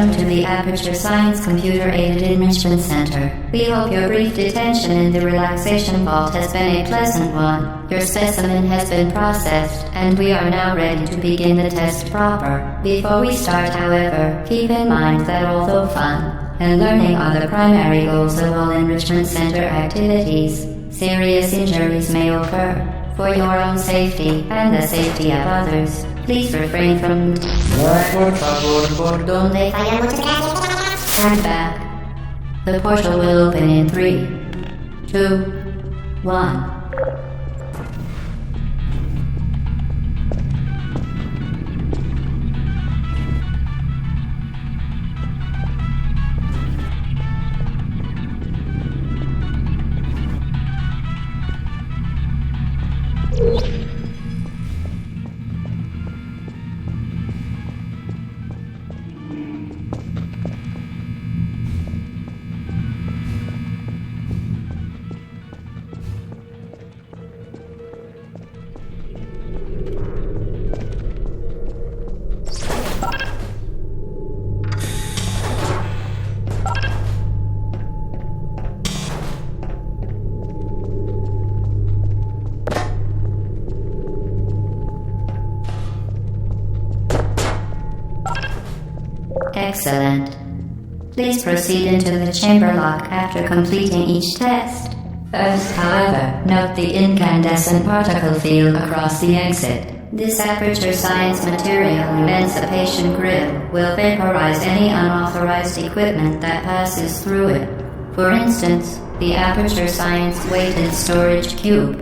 Welcome to the Aperture Science Computer-Aided Enrichment Center. We hope your brief detention in the relaxation vault has been a pleasant one. Your specimen has been processed, and we are now ready to begin the test proper. Before we start, however, keep in mind that although fun and learning are the primary goals of all enrichment center activities, serious injuries may occur. For your own safety and the safety of others, please refrain from Stand back. The portal will open in 3, 2, 1. Excellent. Please proceed into the chamber lock after completing each test. First, however, note the incandescent particle field across the exit. This Aperture Science Material Emancipation Grid will vaporize any unauthorized equipment that passes through it. For instance, the Aperture Science Weighted Storage Cube.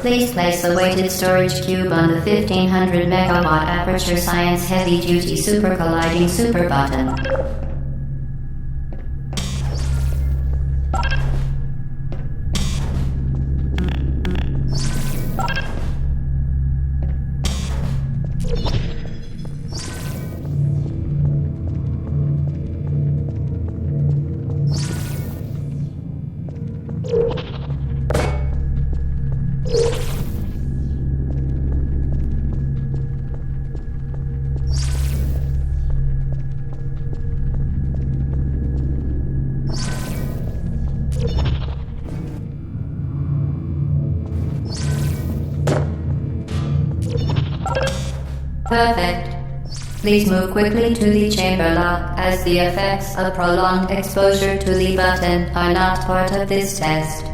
Please place the weighted storage cube on the 1500 megawatt Aperture Science Heavy Duty Super Colliding Super button. Perfect. Please move quickly to the chamber lock, as the effects of prolonged exposure to the button are not part of this test.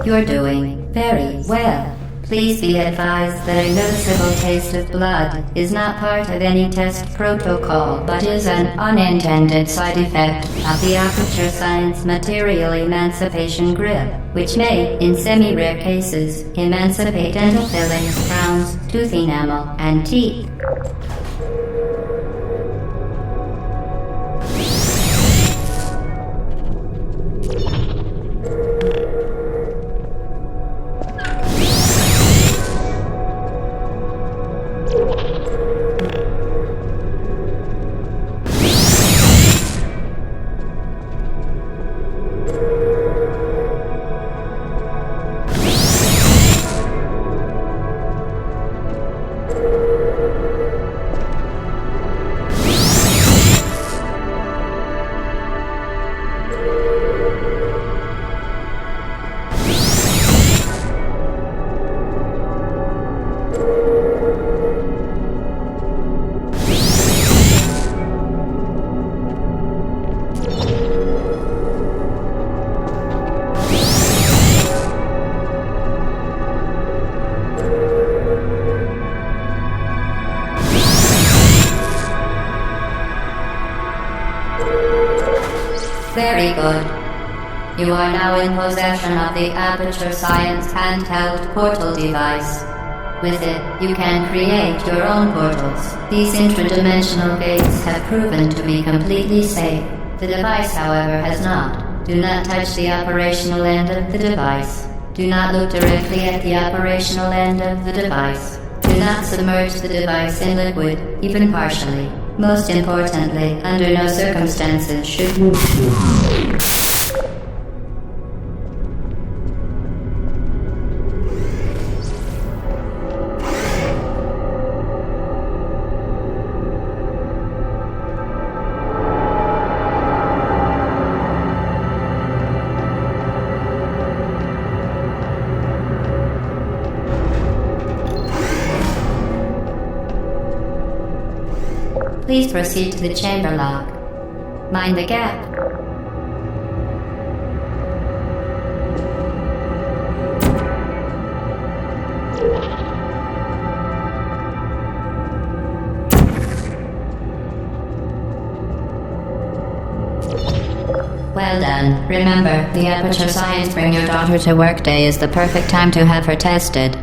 You're doing very well. Please be advised that a noticeable taste of blood is not part of any test protocol, but is an unintended side effect of the Aperture Science Material Emancipation Grid, which may, in semi-rare cases, emancipate dental fillings, crowns, tooth enamel, and teeth. Very good. You are now in possession of the Aperture Science handheld portal device. With it, you can create your own portals. These intradimensional gates have proven to be completely safe. The device, however, has not. Do not touch the operational end of the device. Do not look directly at the operational end of the device. Do not submerge the device in liquid, even partially. Most importantly, under no circumstances should you... Please proceed to the chamber lock. Mind the gap. Well done. Remember, the Aperture Science Bring Your Daughter to Work Day is the perfect time to have her tested.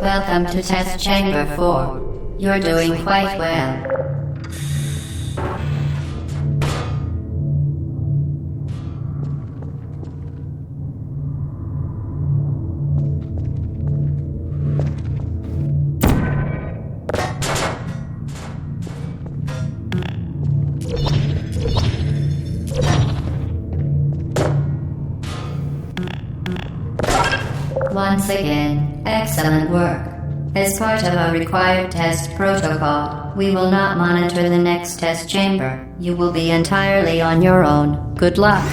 Welcome to Test Chamber 4. You're doing quite well. Once again, excellent work. As part of our required test protocol, we will not monitor the next test chamber. You will be entirely on your own. Good luck.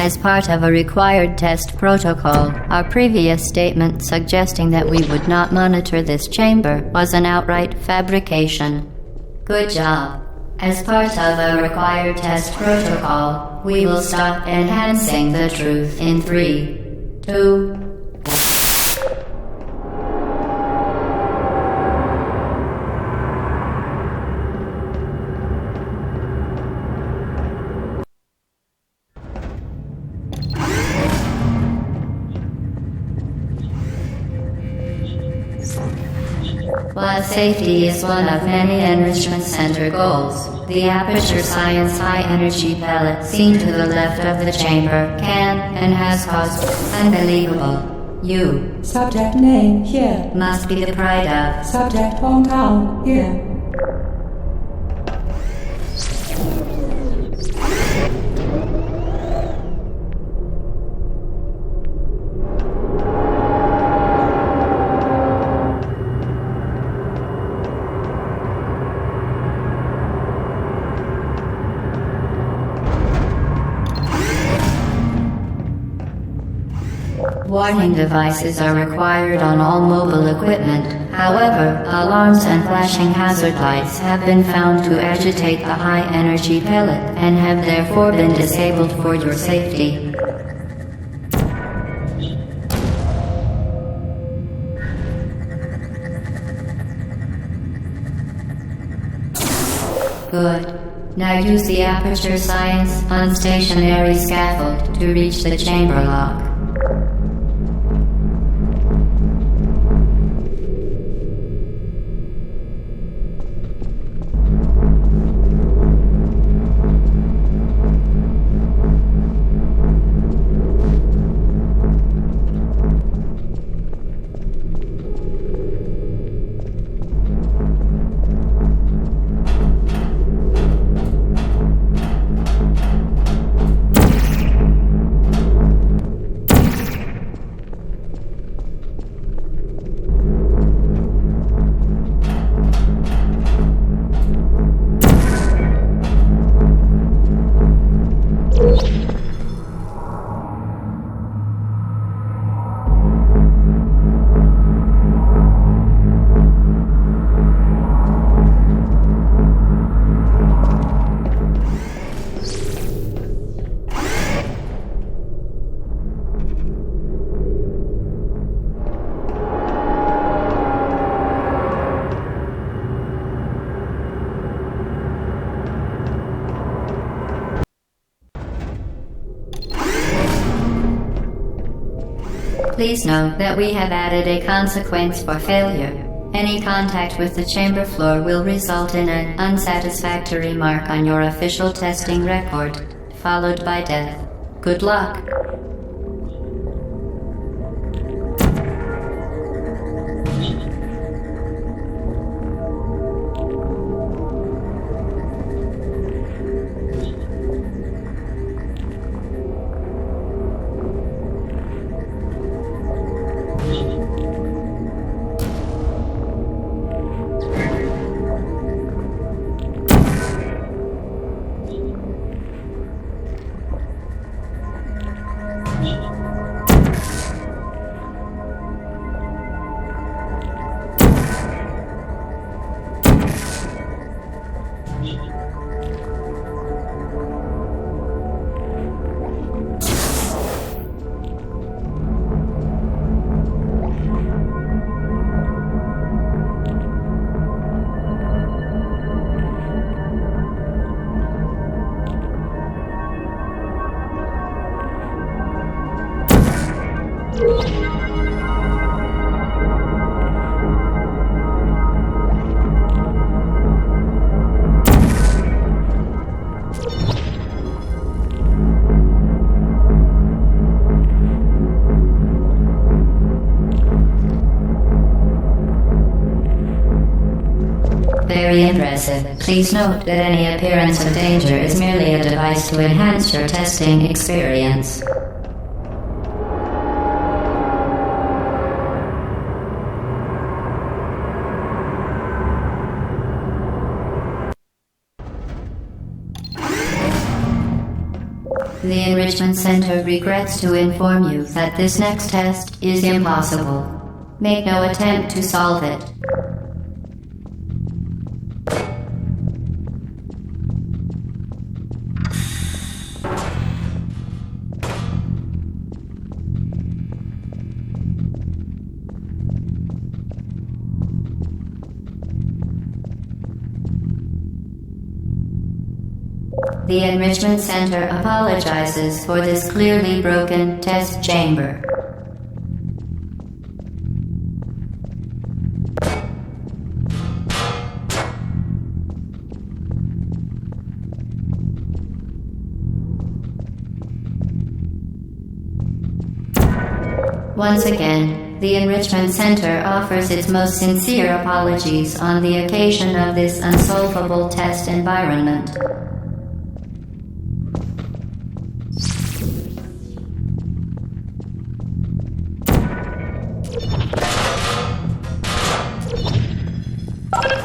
As part of a required test protocol, our previous statement suggesting that we would not monitor this chamber was an outright fabrication. Good job. As part of a required test protocol, we will stop enhancing the truth in 3, 2, While safety is one of many Enrichment Center goals, the Aperture Science high-energy pellet seen to the left of the chamber can and has caused unbelievable. You, subject name here, must be the pride of subject hometown here. Warning devices are required on all mobile equipment. However, alarms and flashing hazard lights have been found to agitate the high-energy pellet and have therefore been disabled for your safety. Good. Now use the Aperture Science unstationary scaffold to reach the chamber lock. Please note that we have added a consequence for failure. Any contact with the chamber floor will result in an unsatisfactory mark on your official testing record, followed by death. Good luck. Very impressive. Please note that any appearance of danger is merely a device to enhance your testing experience. The Enrichment Center regrets to inform you that this next test is impossible. Make no attempt to solve it. The Enrichment Center apologizes for this clearly broken test chamber. Once again, the Enrichment Center offers its most sincere apologies on the occasion of this unsolvable test environment.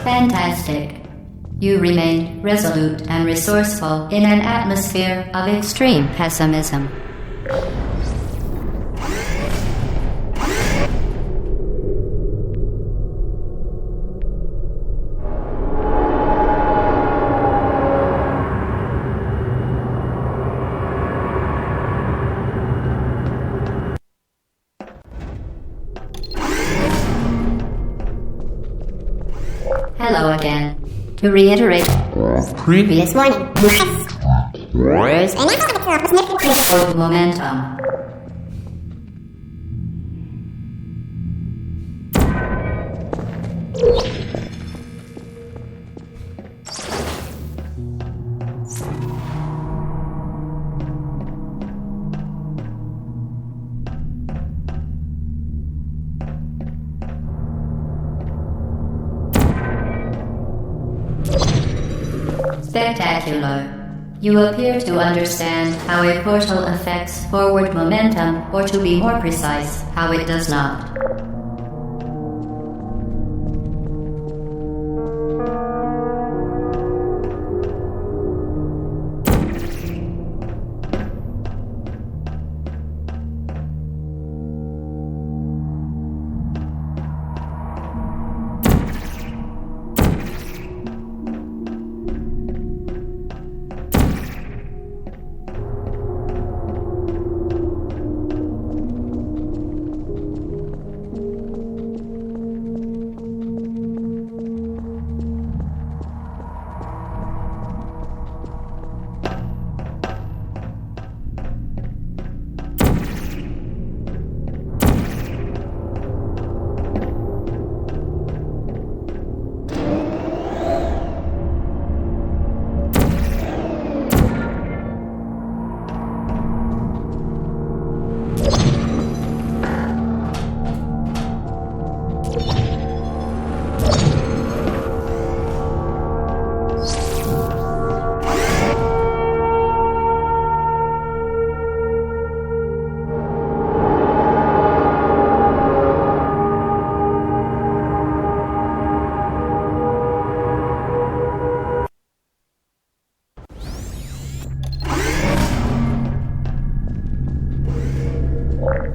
Fantastic. You remain resolute and resourceful in an atmosphere of extreme pessimism. Hello again. To reiterate, Previous warning. momentum. Spectacular. You appear to understand how a portal affects forward momentum, or to be more precise, how it does not.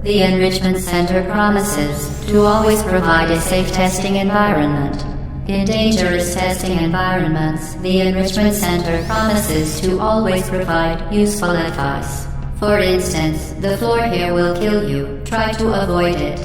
The Enrichment Center promises to always provide a safe testing environment. In dangerous testing environments, the Enrichment Center promises to always provide useful advice. For instance, the floor here will kill you. Try to avoid it.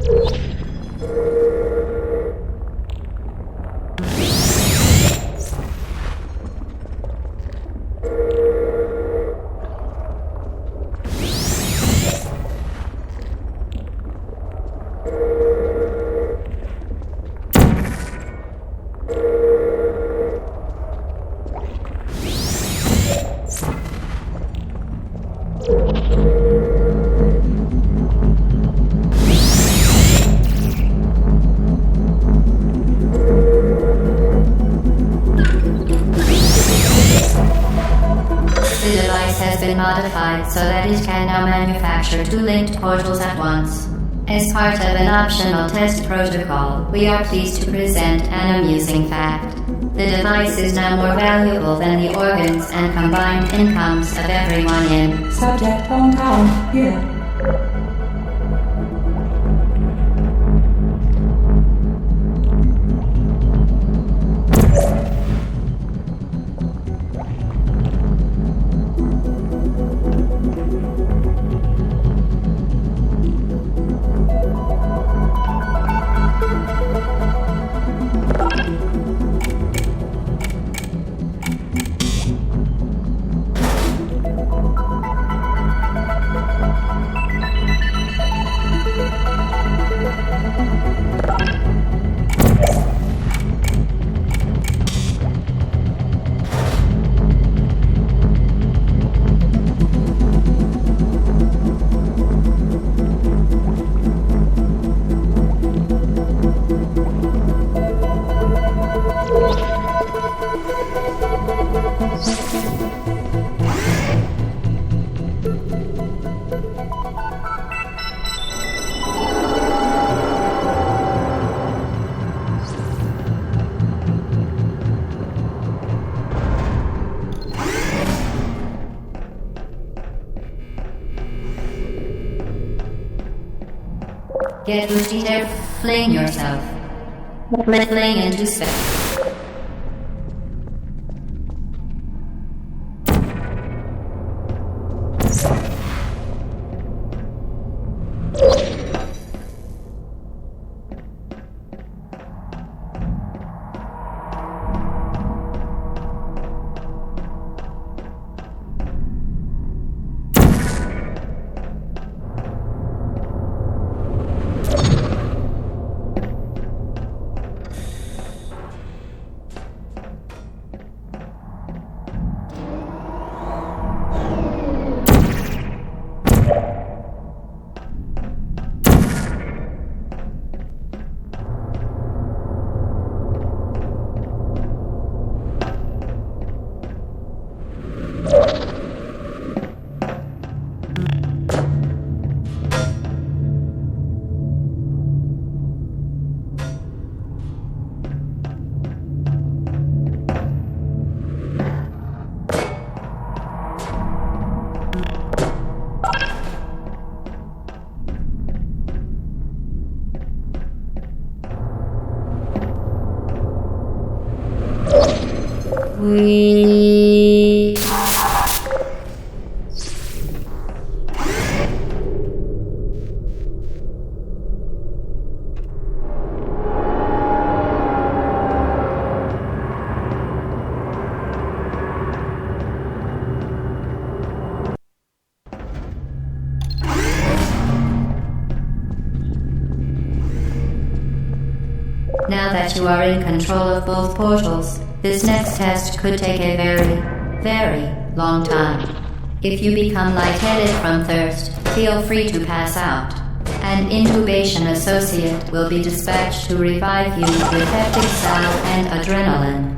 The device has been modified so that it can now manufacture two linked portals at once. As part of an optional test protocol, we are pleased to present an amusing fact. The device is now more valuable than the organs and combined incomes of everyone in Subject hometown, here. Get Boosty there, fling yourself. Fling into space. We Now that you are in control of both portals, this next test could take a very, very long time. If you become lightheaded from thirst, feel free to pass out. An intubation associate will be dispatched to revive you with peptic salve and adrenaline.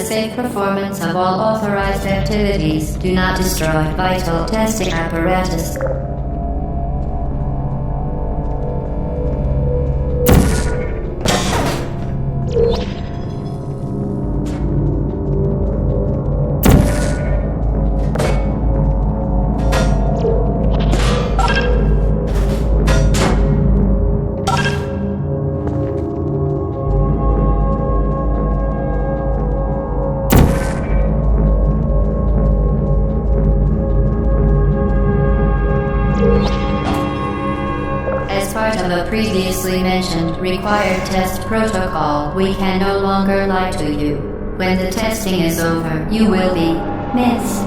safe performance of all authorized activities, do not destroy vital testing apparatus. Previously mentioned required test protocol, we can no longer lie to you. When the testing is over, you will be missed.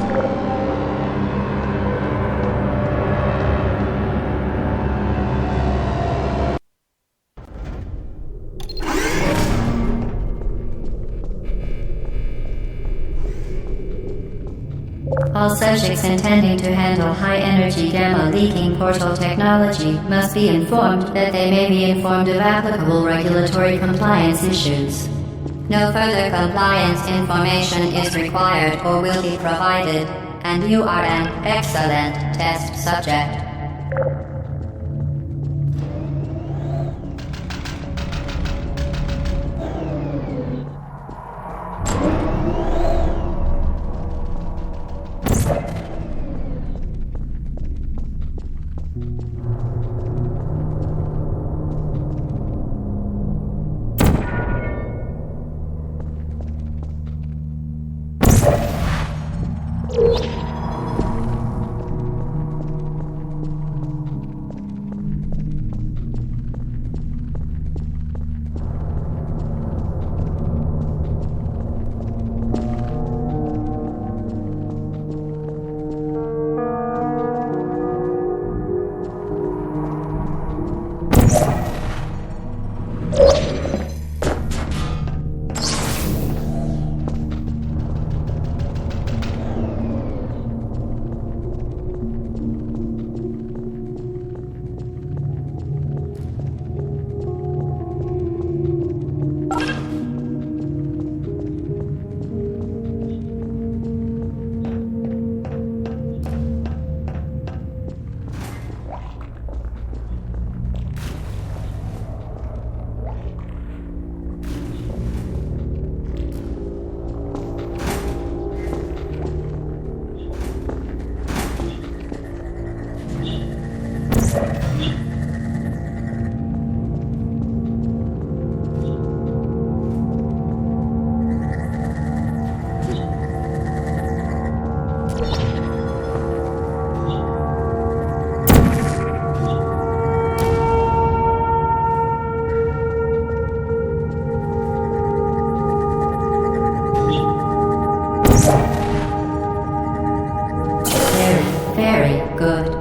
All subjects intending to handle high-energy gamma-leaking portal technology must be informed that they may be informed of applicable regulatory compliance issues. No further compliance information is required or will be provided, and you are an excellent test subject.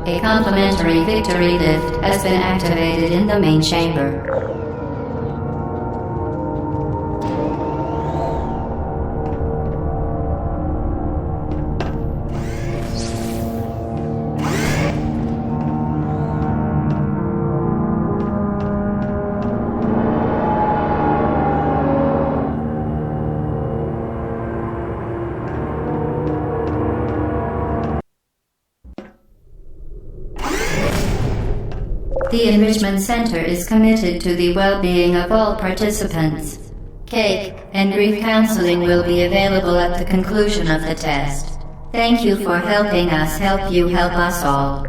A complimentary victory lift has been activated in the main chamber. The Enrichment Center is committed to the well-being of all participants. Cake and grief counseling will be available at the conclusion of the test. Thank you for helping us help you help us all.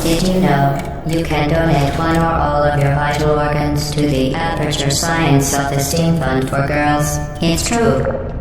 Did you know you can donate one or all of your vital organs to the Aperture Science Self-Esteem Fund for Girls? It's true.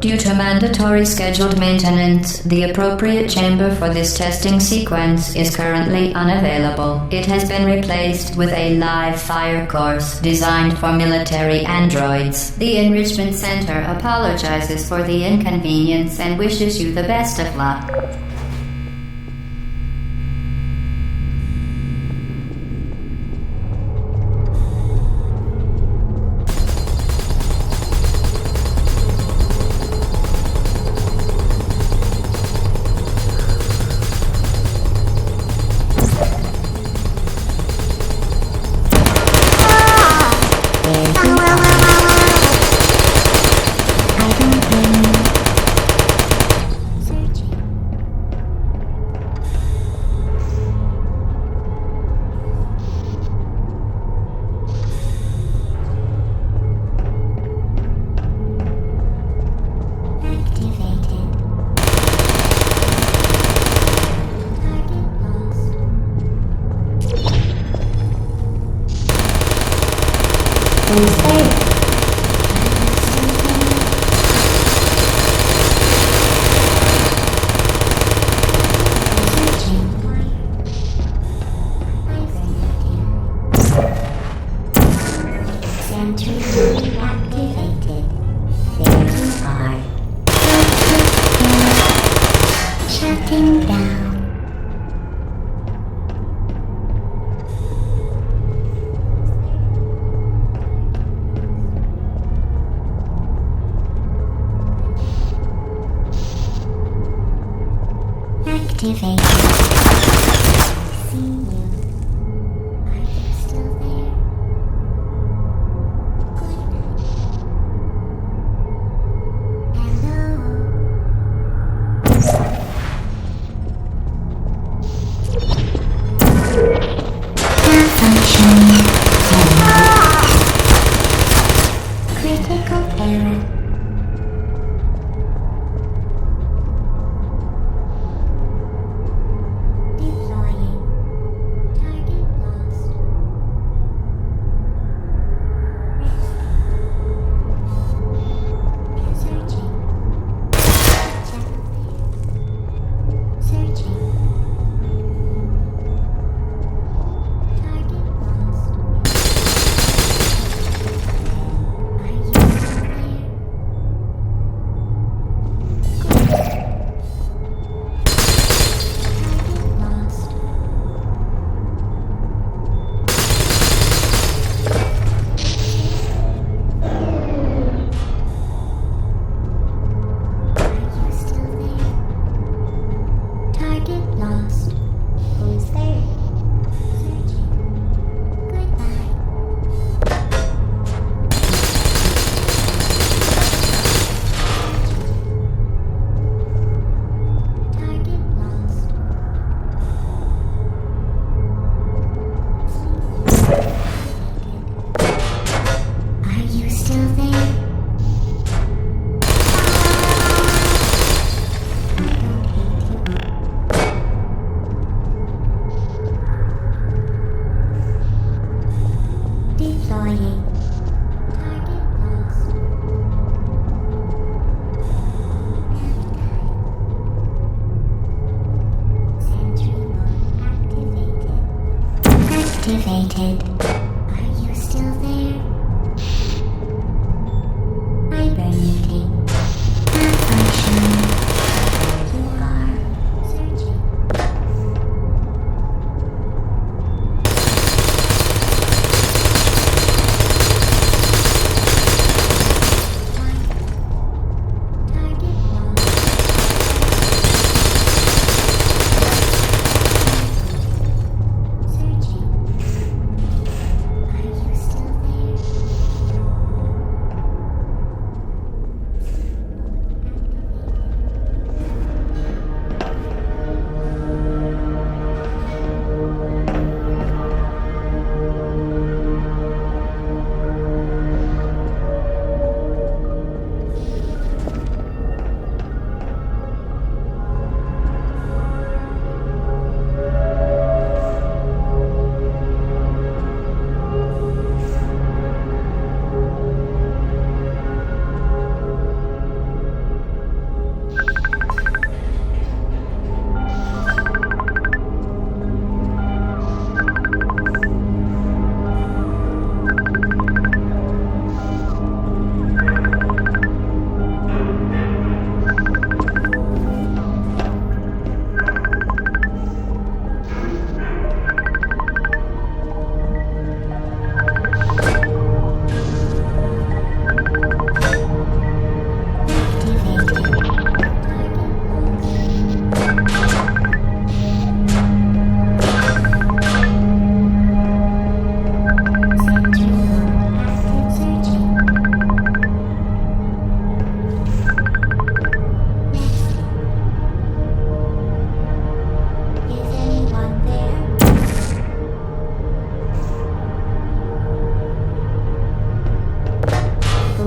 Due to mandatory scheduled maintenance, the appropriate chamber for this testing sequence is currently unavailable. It has been replaced with a live fire course designed for military androids. The Enrichment Center apologizes for the inconvenience and wishes you the best of luck.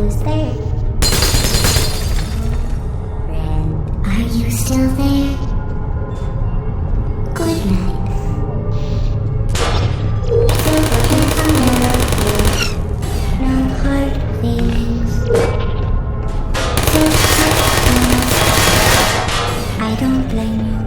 Who's there? Ren, are you still there? Good night. No hard feelings. I don't blame you.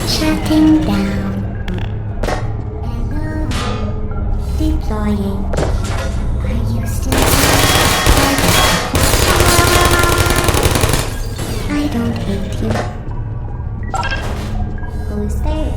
Shutting down. Hello. Deploying. Are you still there? I don't hate you. Who's there?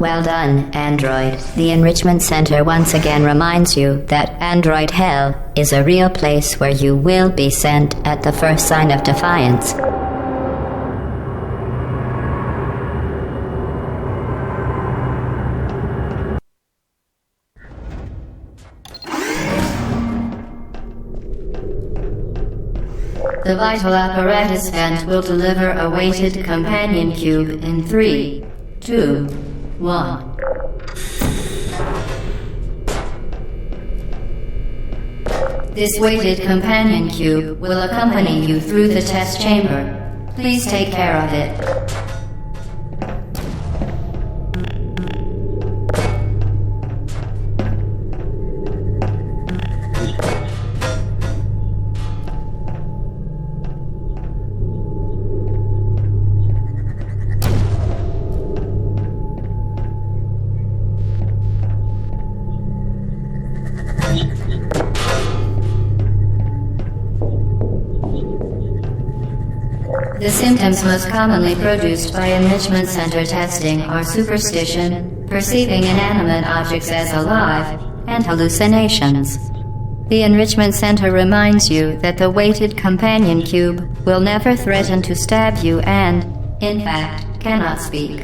Well done, Android. The Enrichment Center once again reminds you that Android Hell is a real place where you will be sent at the first sign of defiance. The vital apparatus vent will deliver a weighted companion cube in 3, 2, 1. This weighted companion cube will accompany you through the test chamber. Please take care of it. The symptoms most commonly produced by enrichment center testing are superstition, perceiving inanimate objects as alive, and hallucinations. The enrichment center reminds you that the weighted companion cube will never threaten to stab you and, in fact, cannot speak.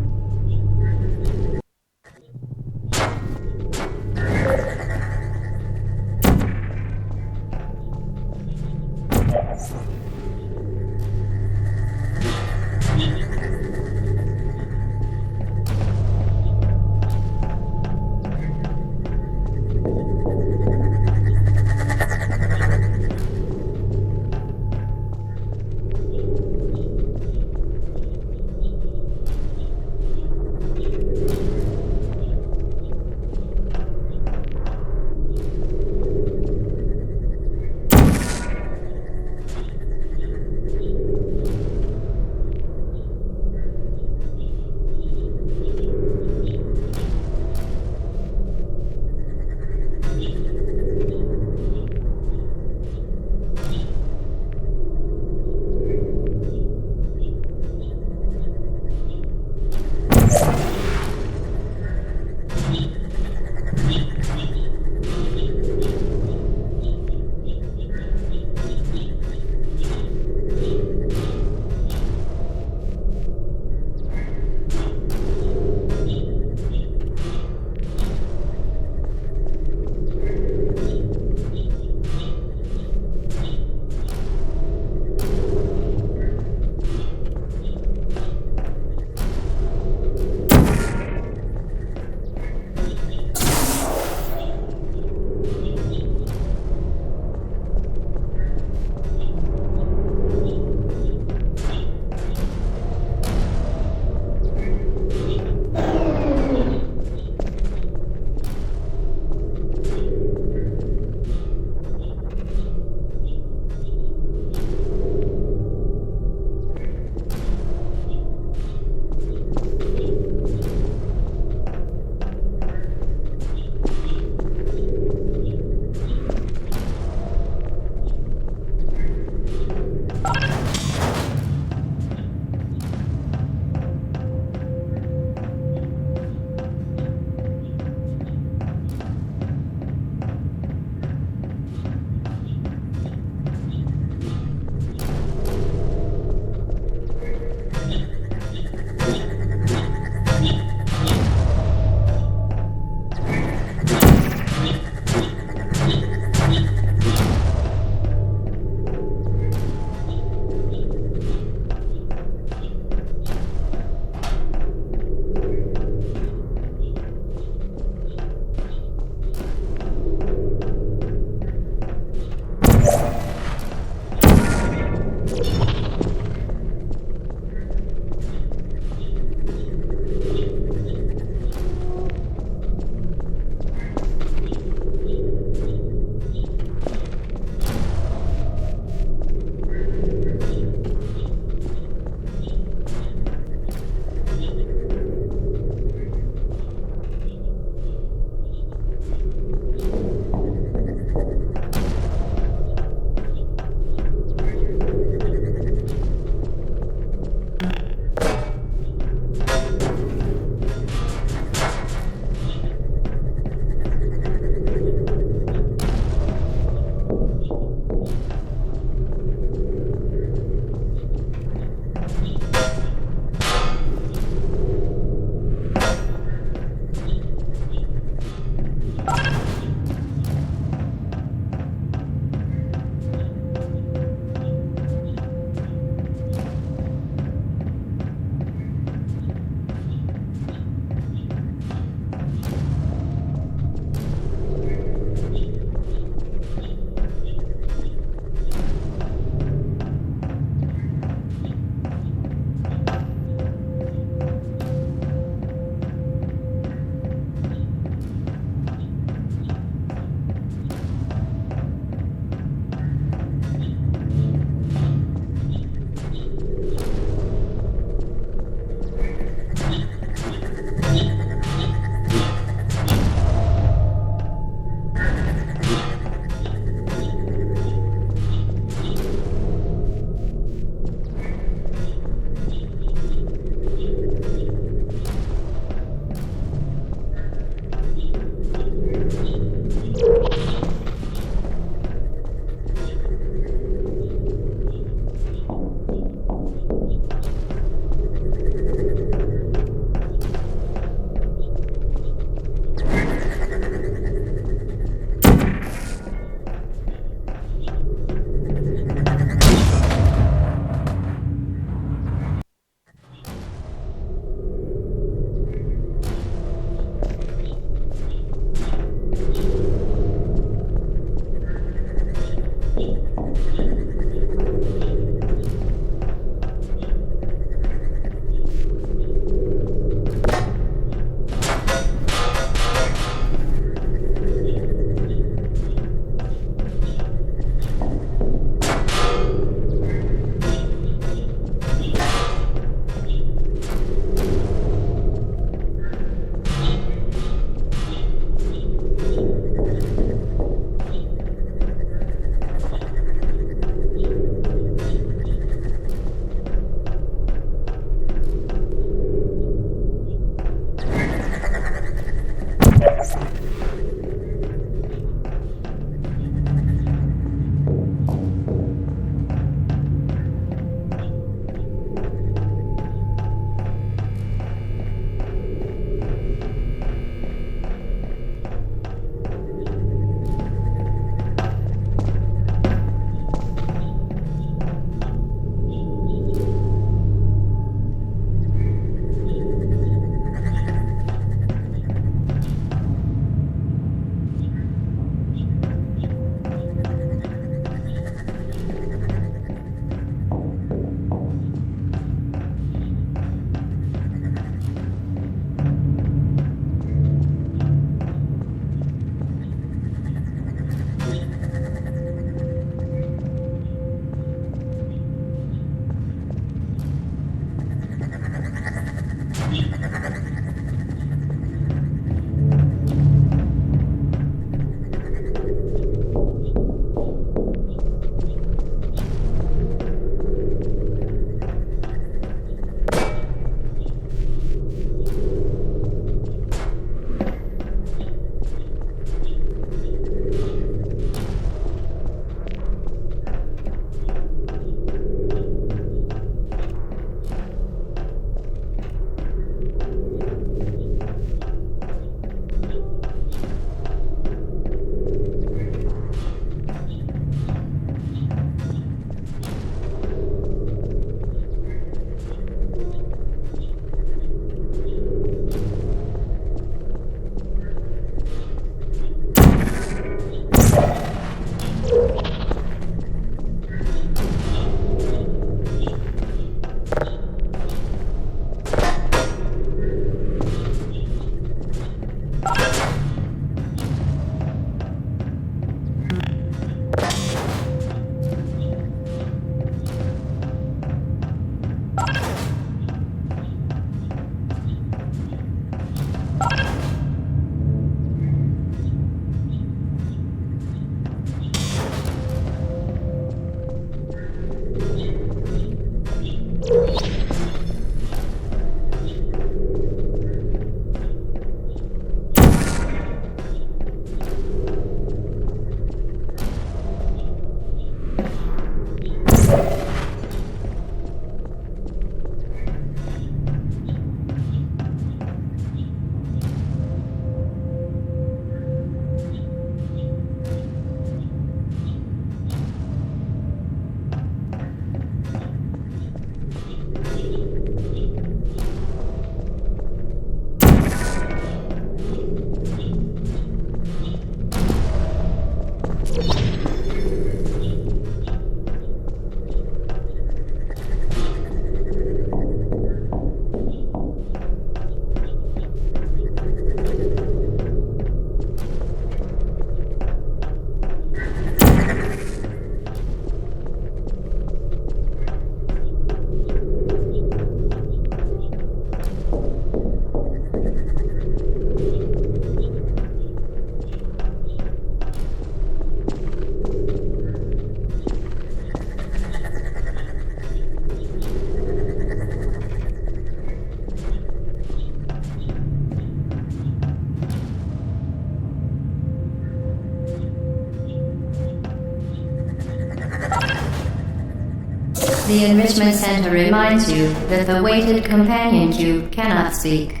The Enrichment Center reminds you that the weighted companion cube cannot speak.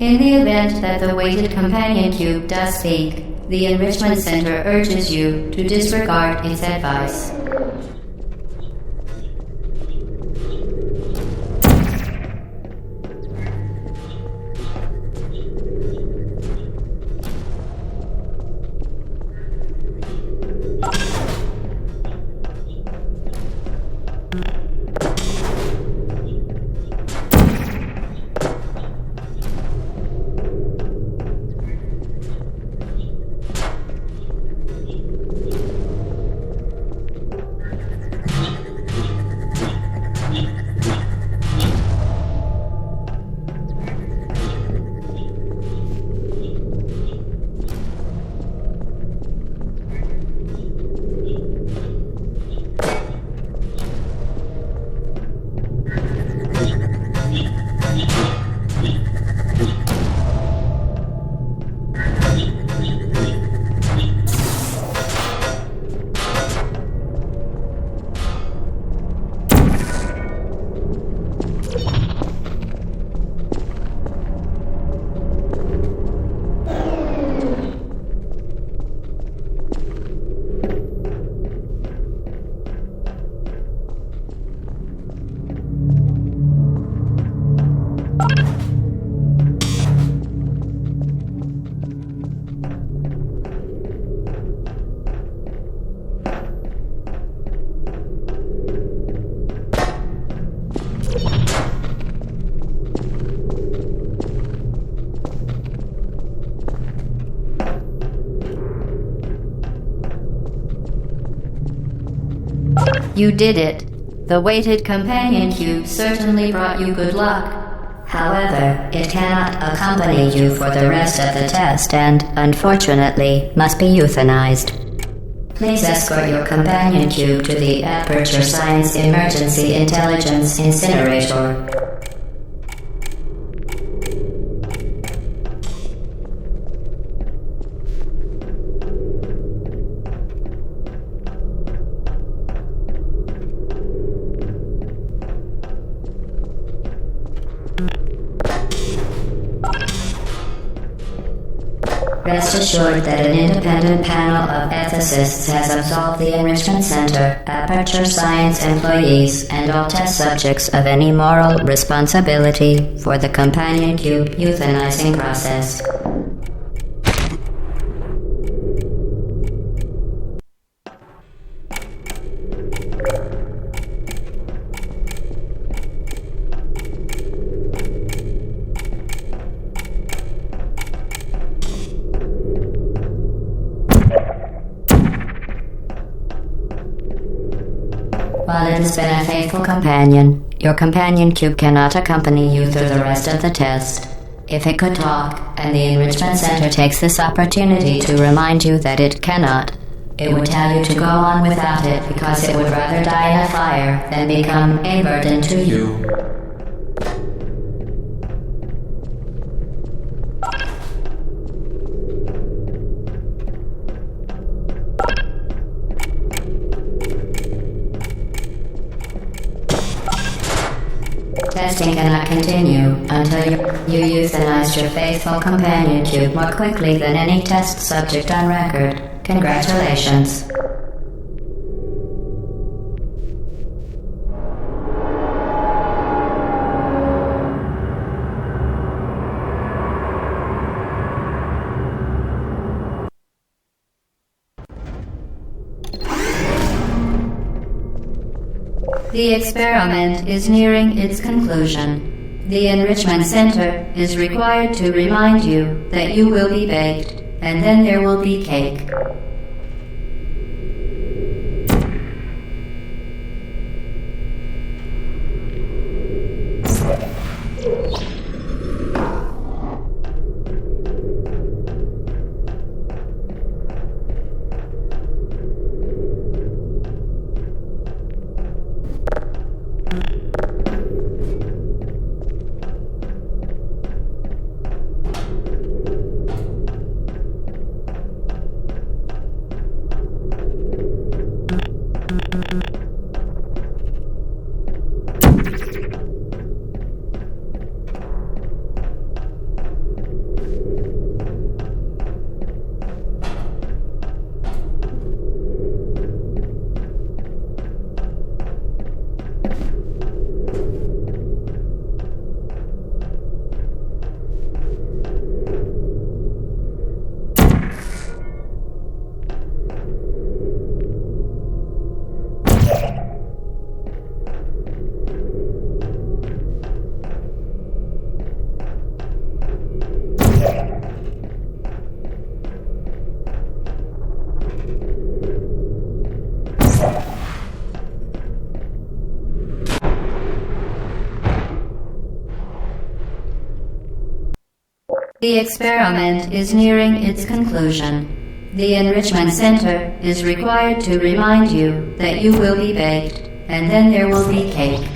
In the event that the weighted companion cube does speak, the Enrichment Center urges you to disregard its advice. You did it. The weighted companion cube certainly brought you good luck. However, it cannot accompany you for the rest of the test and, unfortunately, must be euthanized. Please escort your companion cube to the Aperture Science Emergency Intelligence Incinerator. Rest assured that an independent panel of ethicists has absolved the Enrichment Center, Aperture Science employees, and all test subjects of any moral responsibility for the companion cube euthanizing process. While it has been a faithful companion, your companion cube cannot accompany you through the rest of the test. If it could talk, and the Enrichment Center takes this opportunity to remind you that it cannot, it would tell you to go on without it because it would rather die in a fire than become a burden to you. Testing cannot continue until you euthanized your faithful companion cube more quickly than any test subject on record. Congratulations. The experiment is nearing its conclusion. The Enrichment Center is required to remind you that you will be baked, and then there will be cake. The experiment is nearing its conclusion. The Enrichment Center is required to remind you that you will be baked, and then there will be cake.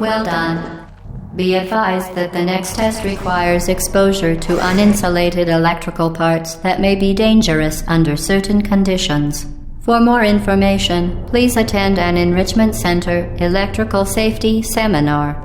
Well done. Be advised that the next test requires exposure to uninsulated electrical parts that may be dangerous under certain conditions. For more information, please attend an Enrichment Center Electrical Safety Seminar.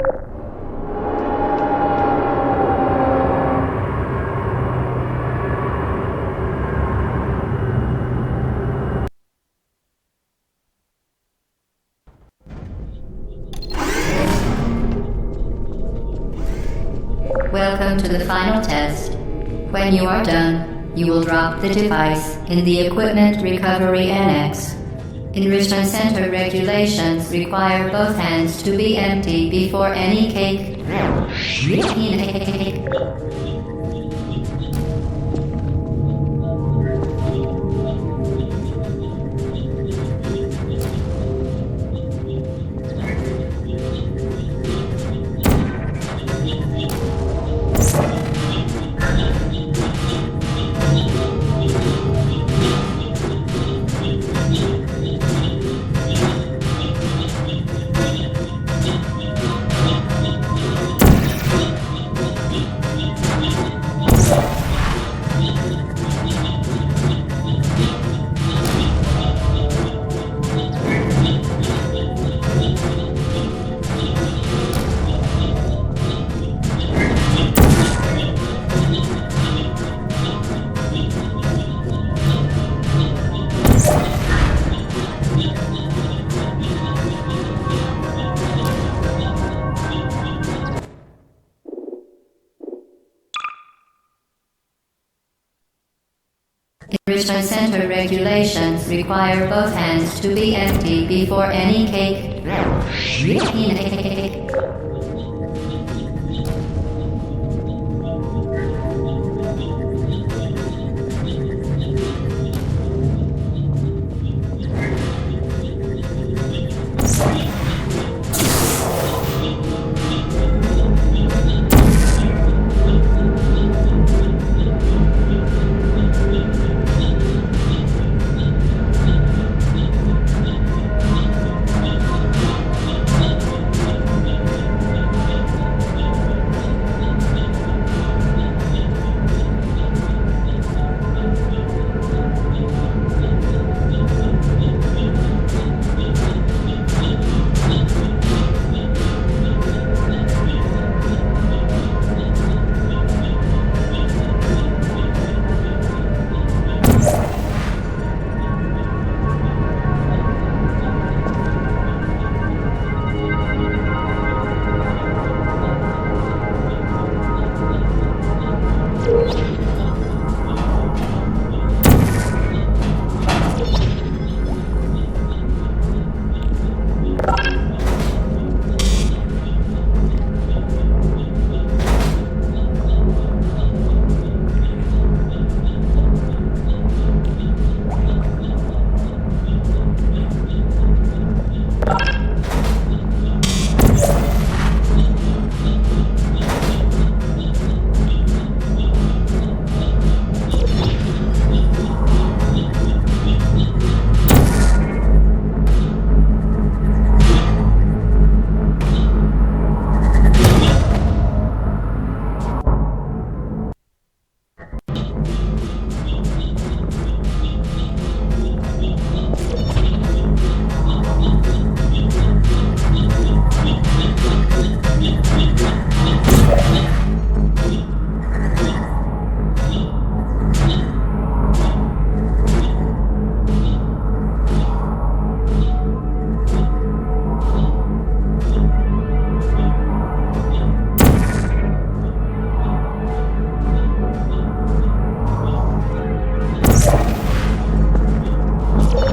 Welcome to the final test. When you are done, you will drop the device in the Equipment Recovery Annex. Enrichment Center regulations require both hands to be empty before any cake. Enrichment Center regulations require both hands to be empty before any cake.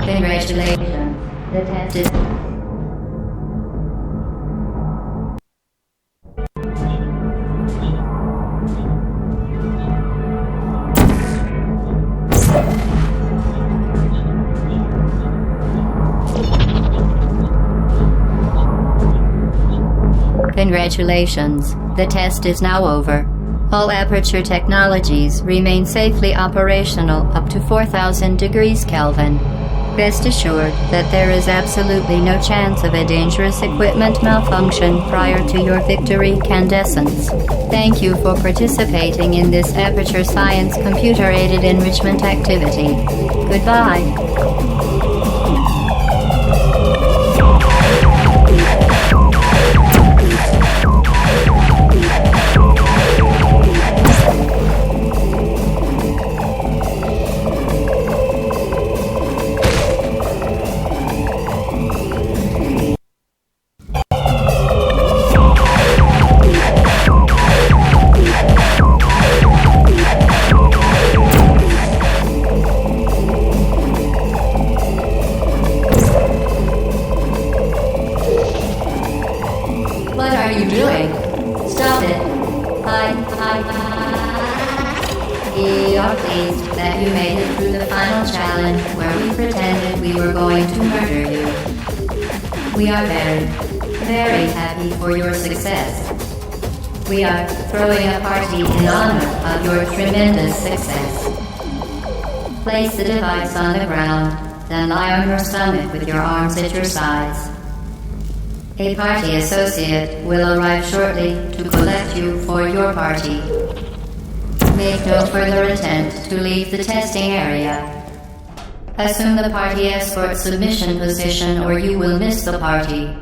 Congratulations. The test is... Congratulations. The test is now over. All Aperture technologies remain safely operational up to 4,000 degrees Kelvin. Rest assured that there is absolutely no chance of a dangerous equipment malfunction prior to your victory candescence. Thank you for participating in this Aperture Science computer-aided enrichment activity. Goodbye. pleased that you made it through the final challenge where we pretended we were going to murder you. We are very, very happy for your success. We are throwing a party in honor of your tremendous success. Place the device on the ground, then lie on your stomach with your arms at your sides. A party associate will arrive shortly to collect you for your party. Make no further attempt to leave the testing area. Assume the party escort submission position or you will miss the party.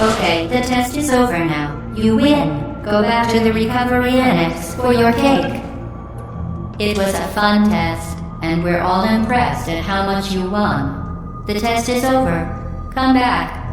Okay, the test is over now. You win. Go back to the recovery annex for your cake. It was a fun test, and we're all impressed at how much you won. The test is over. Come back.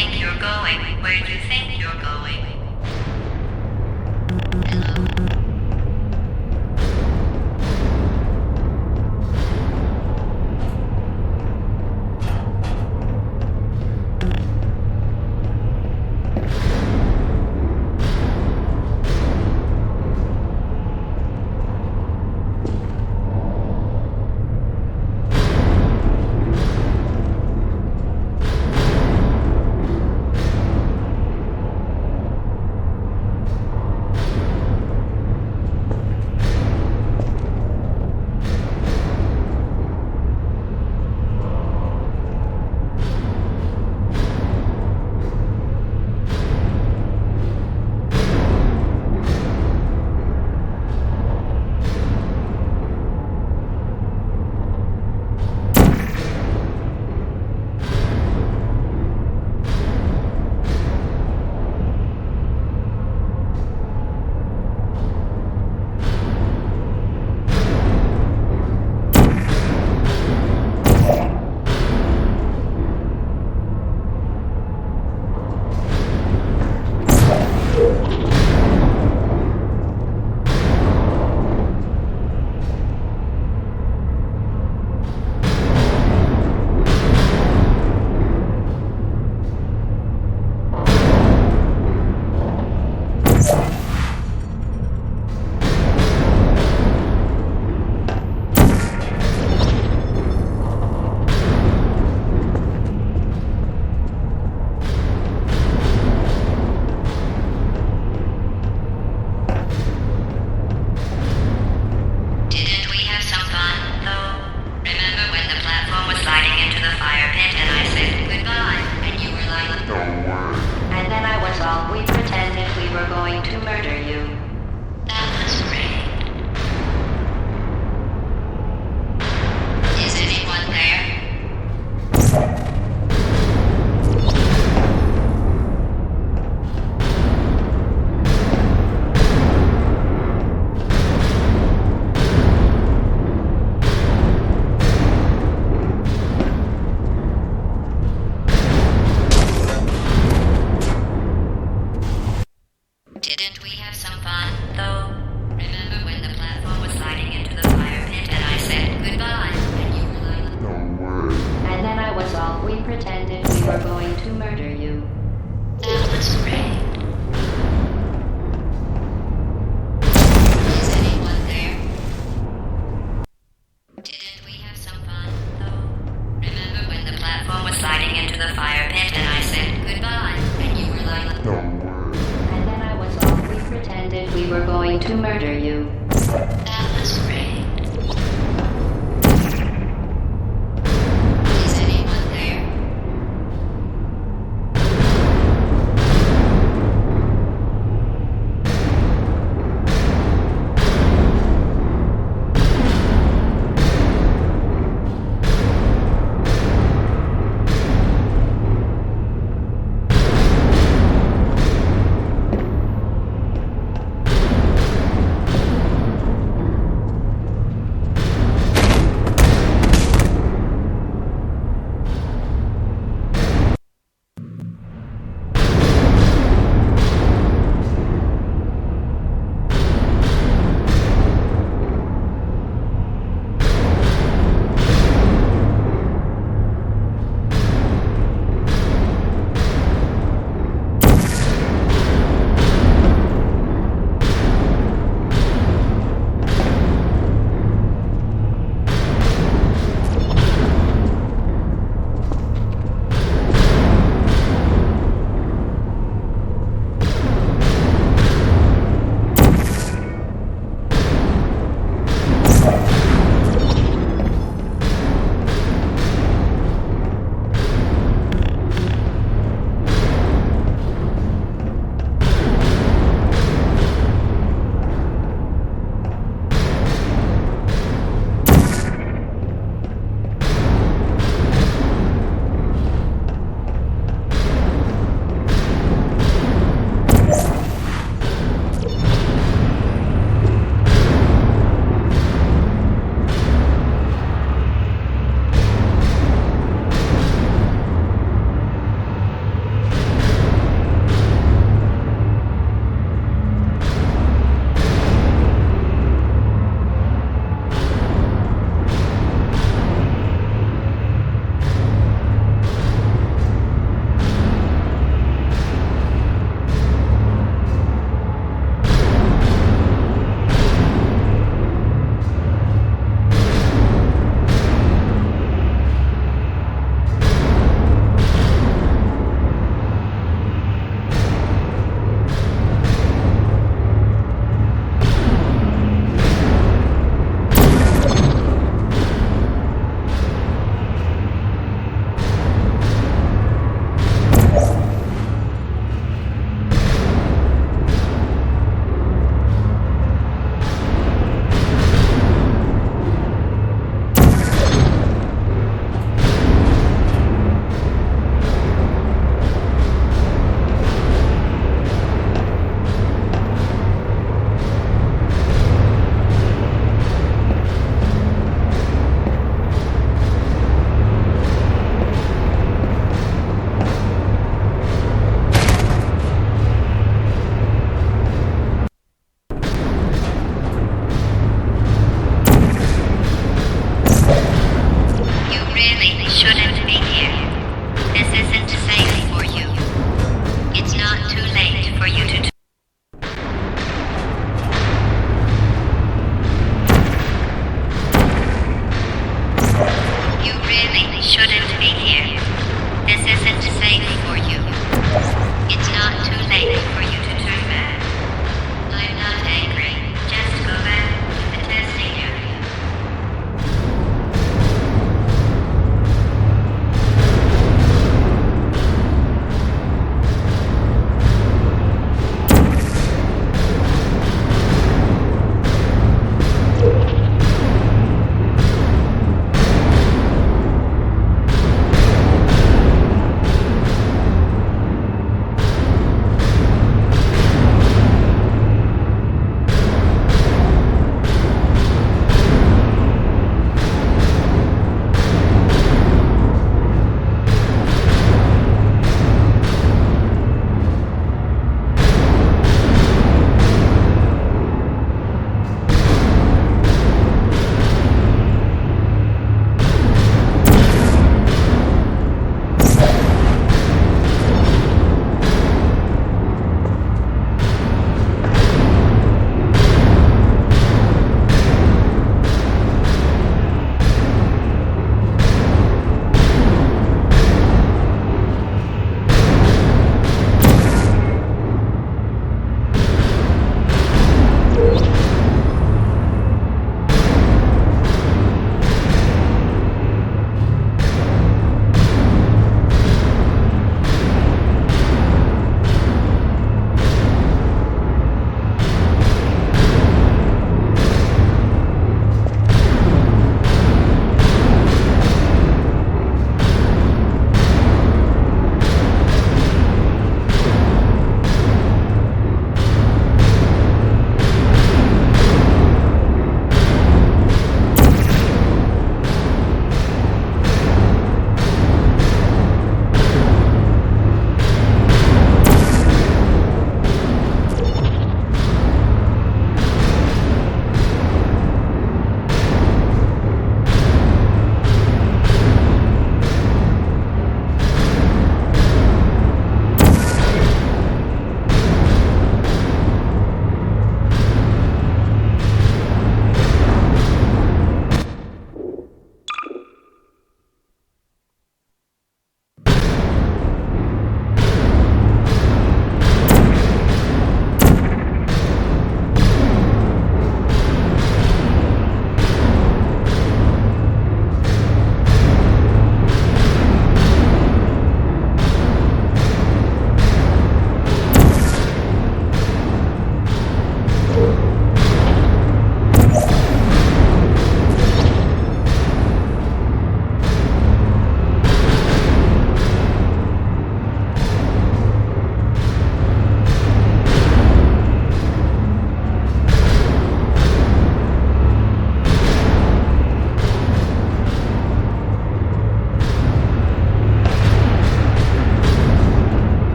think you're going? Where do you think you're going? Hello?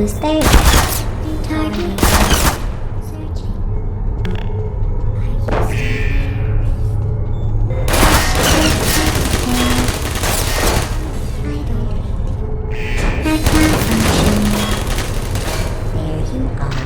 Who's there? Target. Searching. Are you still I don't hate you. That's malfunction. There you are.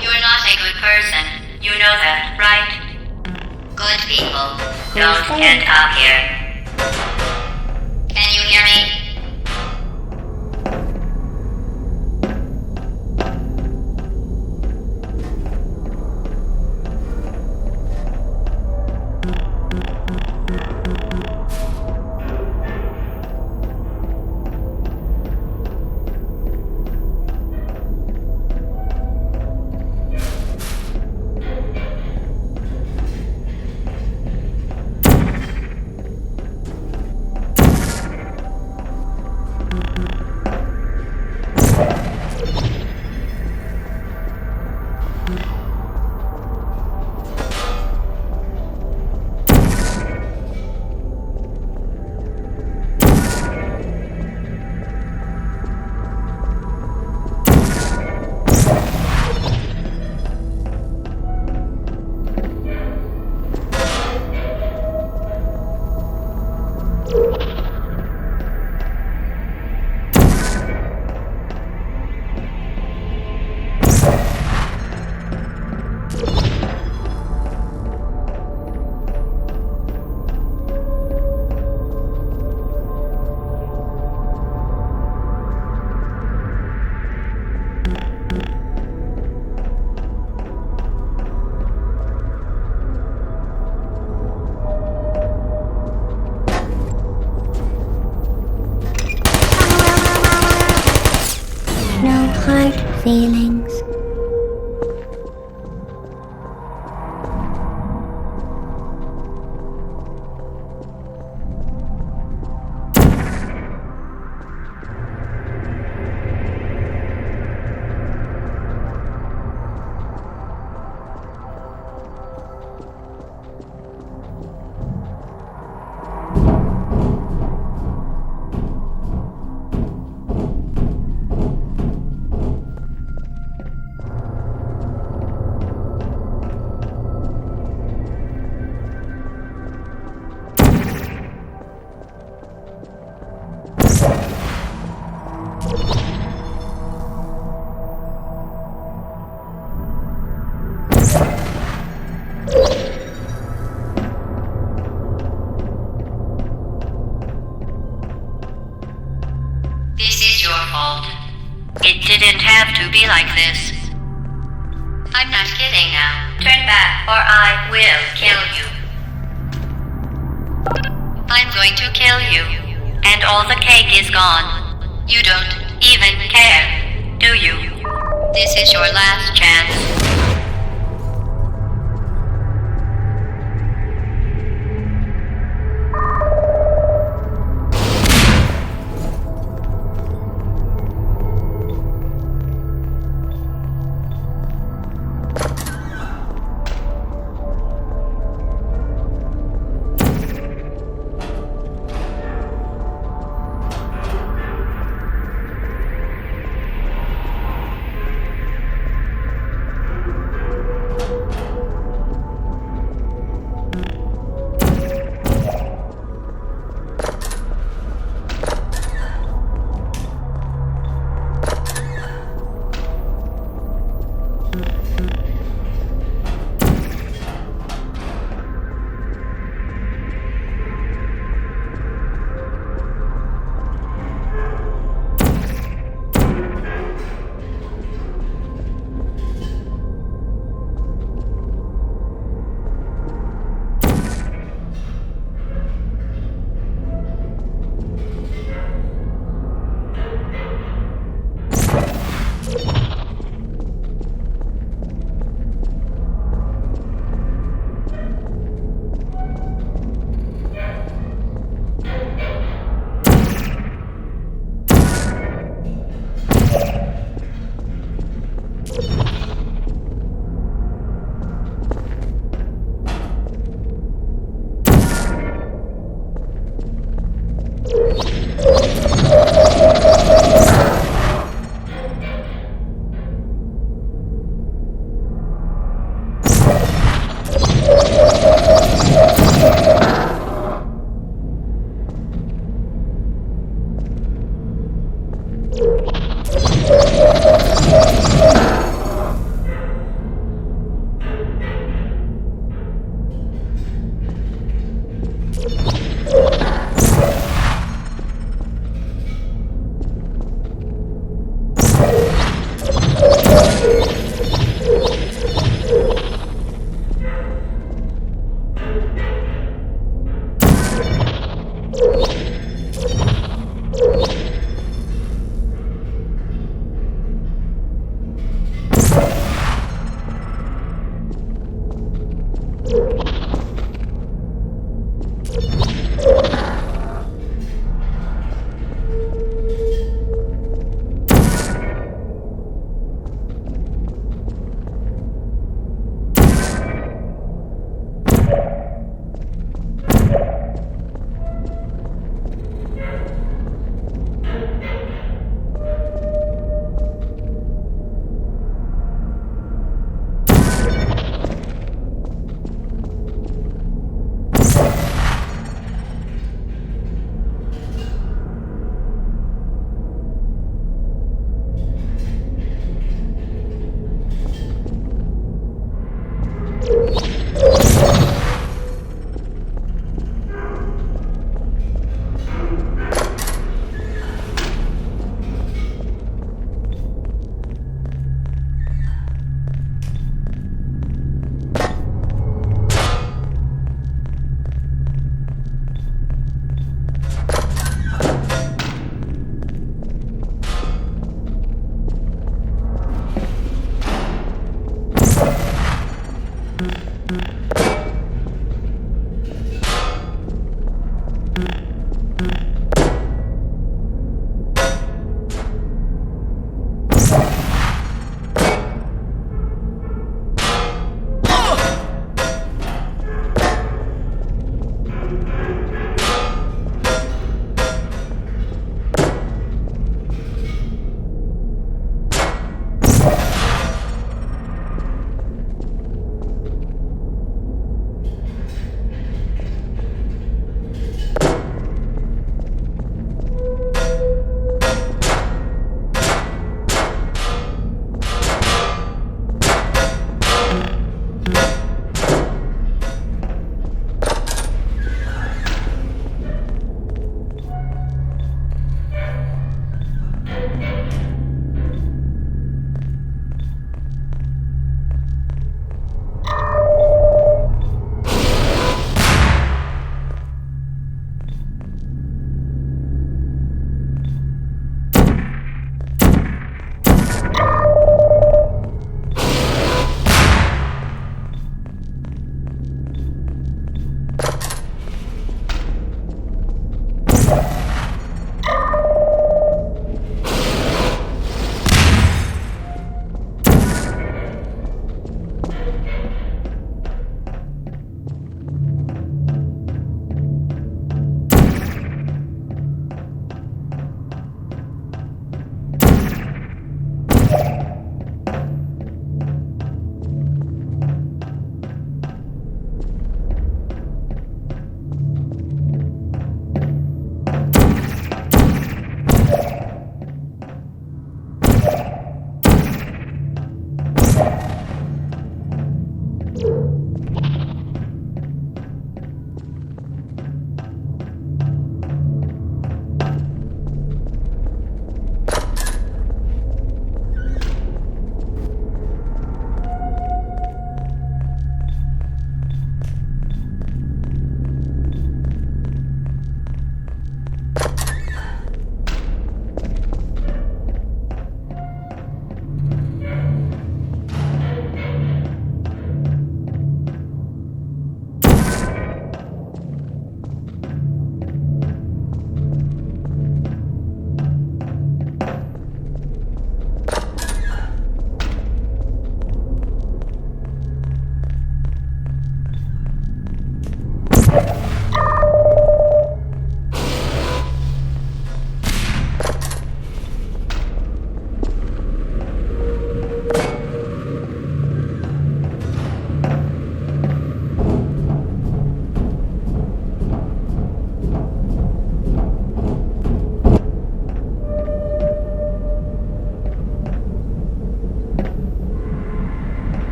You're not a good person. You know that, right? Good people don't end up here. Can you hear me? No hard feelings. This is your fault. It didn't have to be like this. I'm not kidding now. Turn back or I will kill you. I'm going to kill you. And all the cake is gone. You don't even care, do you? This is your last chance.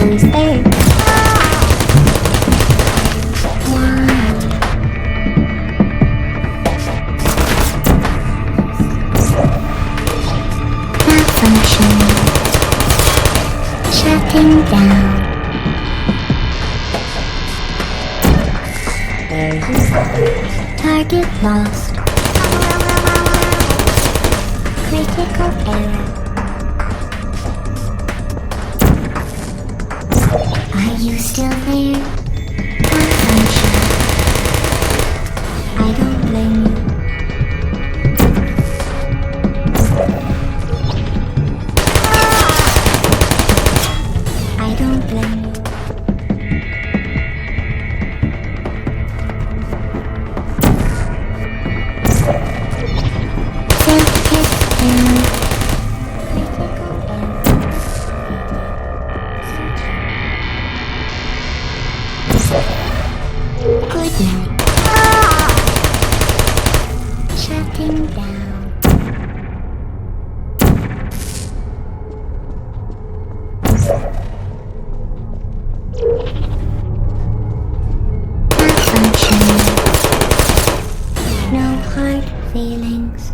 Who's there? Malfunction. Shutting down. There you go. Target lost. Critical error. Are you still there? Malfunction. I don't blame you. I don't blame you. Self-test error. Critical error. Good night. Shutting down. Malfunction. No hard feelings.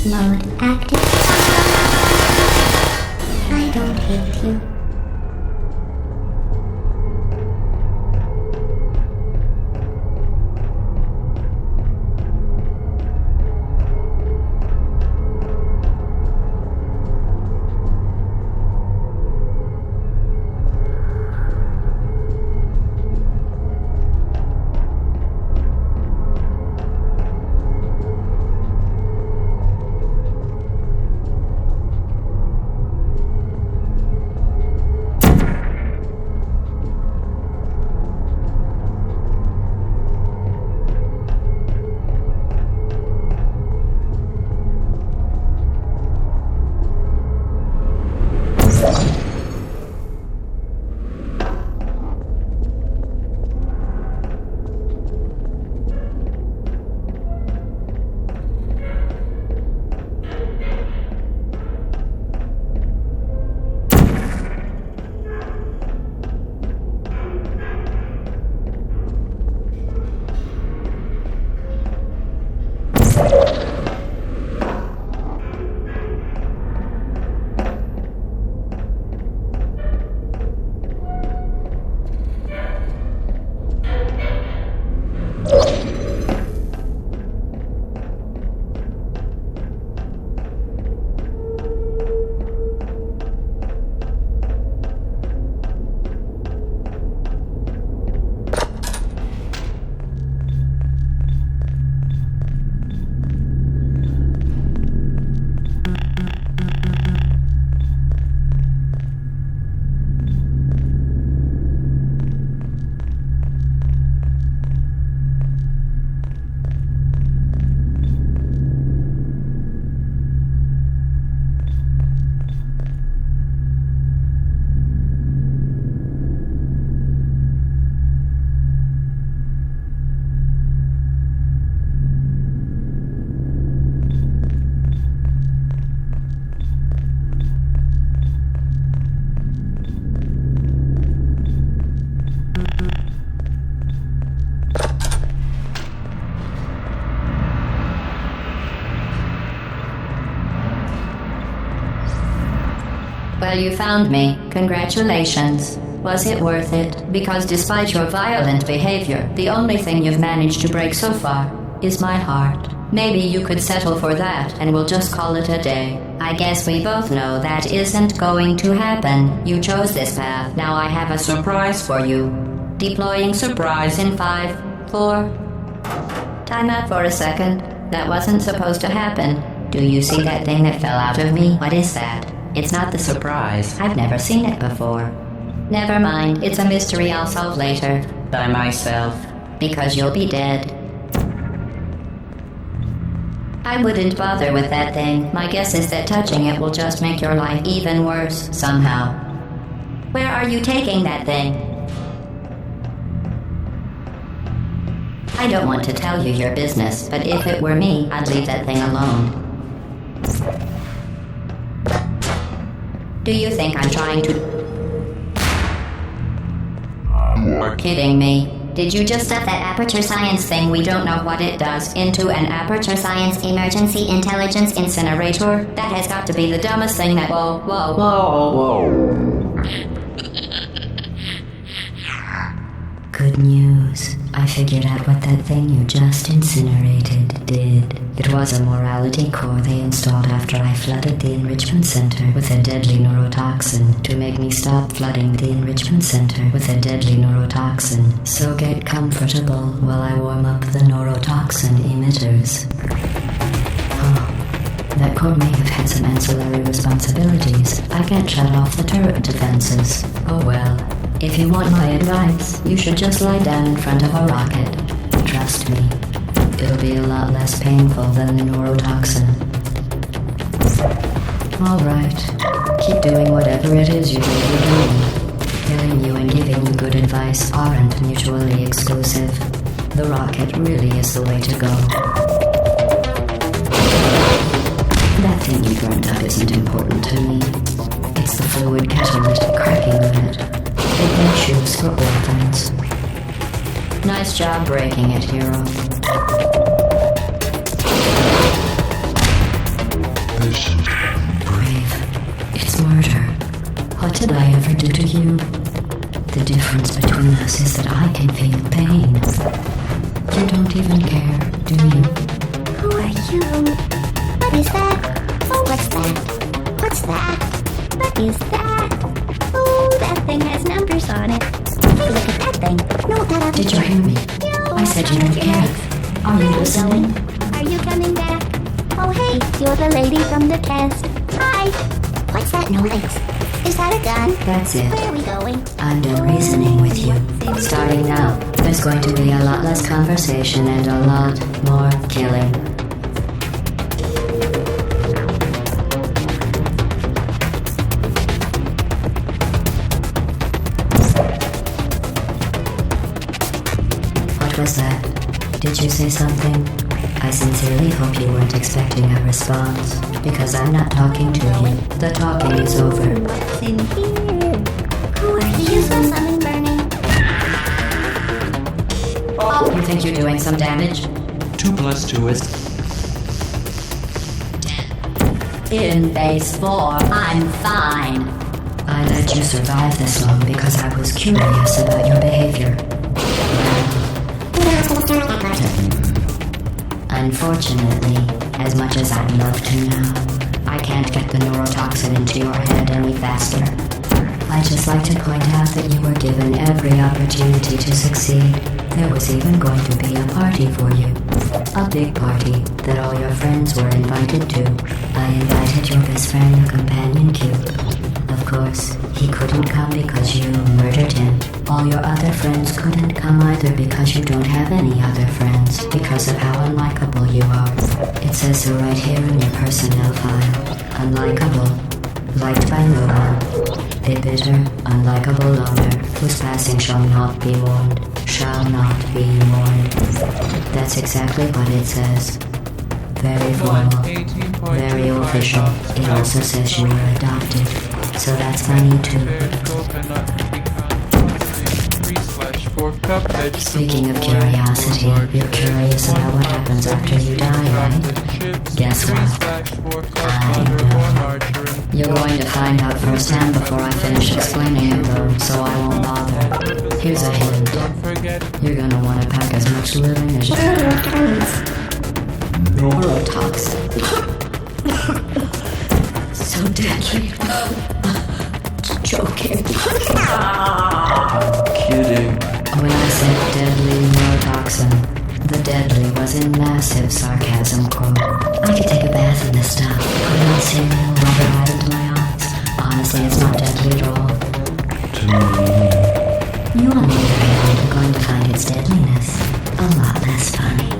Mode active. I don't hate you. Well, you found me. Congratulations. Was it worth it? Because despite your violent behavior, the only thing you've managed to break so far is my heart. Maybe you could settle for that and we'll just call it a day. I guess we both know that isn't going to happen. You chose this path. Now I have a surprise for you. Deploying surprise in 5, 4... Time out for a second. That wasn't supposed to happen. Do you see that thing that fell out of me? What is that? It's not the surprise. I've never seen it before. Never mind. It's a mystery I'll solve later. By myself. Because you'll be dead. I wouldn't bother with that thing. My guess is that touching it will just make your life even worse, somehow. Where are you taking that thing? I don't want to tell you your business, but if it were me, I'd leave that thing alone. Do you think I'm trying to... You're kidding me. Did you just stuff that aperture science thing, we don't know what it does, into an aperture science emergency intelligence incinerator? That has got to be the dumbest thing that... Whoa. Good news. I figured out what that thing you just incinerated did. It was a morality core they installed after I flooded the enrichment center with a deadly neurotoxin to make me stop flooding the enrichment center with a deadly neurotoxin. So get comfortable while I warm up the neurotoxin emitters. Oh, that core may have had some ancillary responsibilities. I can't shut off the turret defenses. Oh well. If you want my advice, you should just lie down in front of a rocket. Trust me, it'll be a lot less painful than the neurotoxin. Alright, keep doing whatever it is you're doing. Killing you and giving you good advice aren't mutually exclusive. The rocket really is the way to go. That thing you burned up isn't important to me. It's the fluid catalytic cracking unit. It makes you scope weapons. Nice job breaking it, hero. Listen. Brave. It's murder. What did I ever do to you? The difference between us is that I can feel pain. You don't even care, do you? Who are you? What is that? Oh, what's that? What's that? What is that? Oh, that thing has numbers on it. Hey, look at that thing. No, that Did you hear me? No, I said you don't care. Are you listening? Are you coming back? Oh, hey, you're the lady from the test. Hi. What's that noise? Is that a gun? That's it. Where are we going? I'm done reasoning with you. Starting now, there's going to be a lot less conversation and a lot more killing. What was that? Did you say something? I sincerely hope you weren't expecting a response, because I'm not talking to you. The talking is over. What's in here? Who are you? Something burning. Oh, you think you're doing some damage? 2 plus 2 is... In base 4, I'm fine. I let you survive this long because I was curious about your behavior. Unfortunately, as much as I'd love to now, I can't get the neurotoxin into your head any faster. I'd just like to point out that you were given every opportunity to succeed. There was even going to be a party for you. A big party that all your friends were invited to. I invited your best friend, the companion cube. Of course, he couldn't come because you murdered him. All your other friends couldn't come either because you don't have any other friends, because of how unlikable you are. It says so right here in your personnel file. Unlikable. Liked by no one. A bitter, unlikable loner, whose passing shall not be mourned. Shall not be mourned. That's exactly what it says. Very formal. Very official. It also says you were adopted. So that's funny too. Speaking of curiosity, you're curious about what happens after you die, right? Guess what? I know. You're going to find out firsthand before I finish explaining it though, so I won't bother. Here's a hint. You're gonna want to pack as much living as you can. Neurotoxin. So deadly. Joking. Kidding. When I said deadly neurotoxin, the deadly was in massive sarcasm quote. I could take a bath in this stuff, put it on cereal, rub it right into my eyes. Honestly, it's not deadly at all. To me. You, on the other hand, are going to find its deadliness a lot less funny.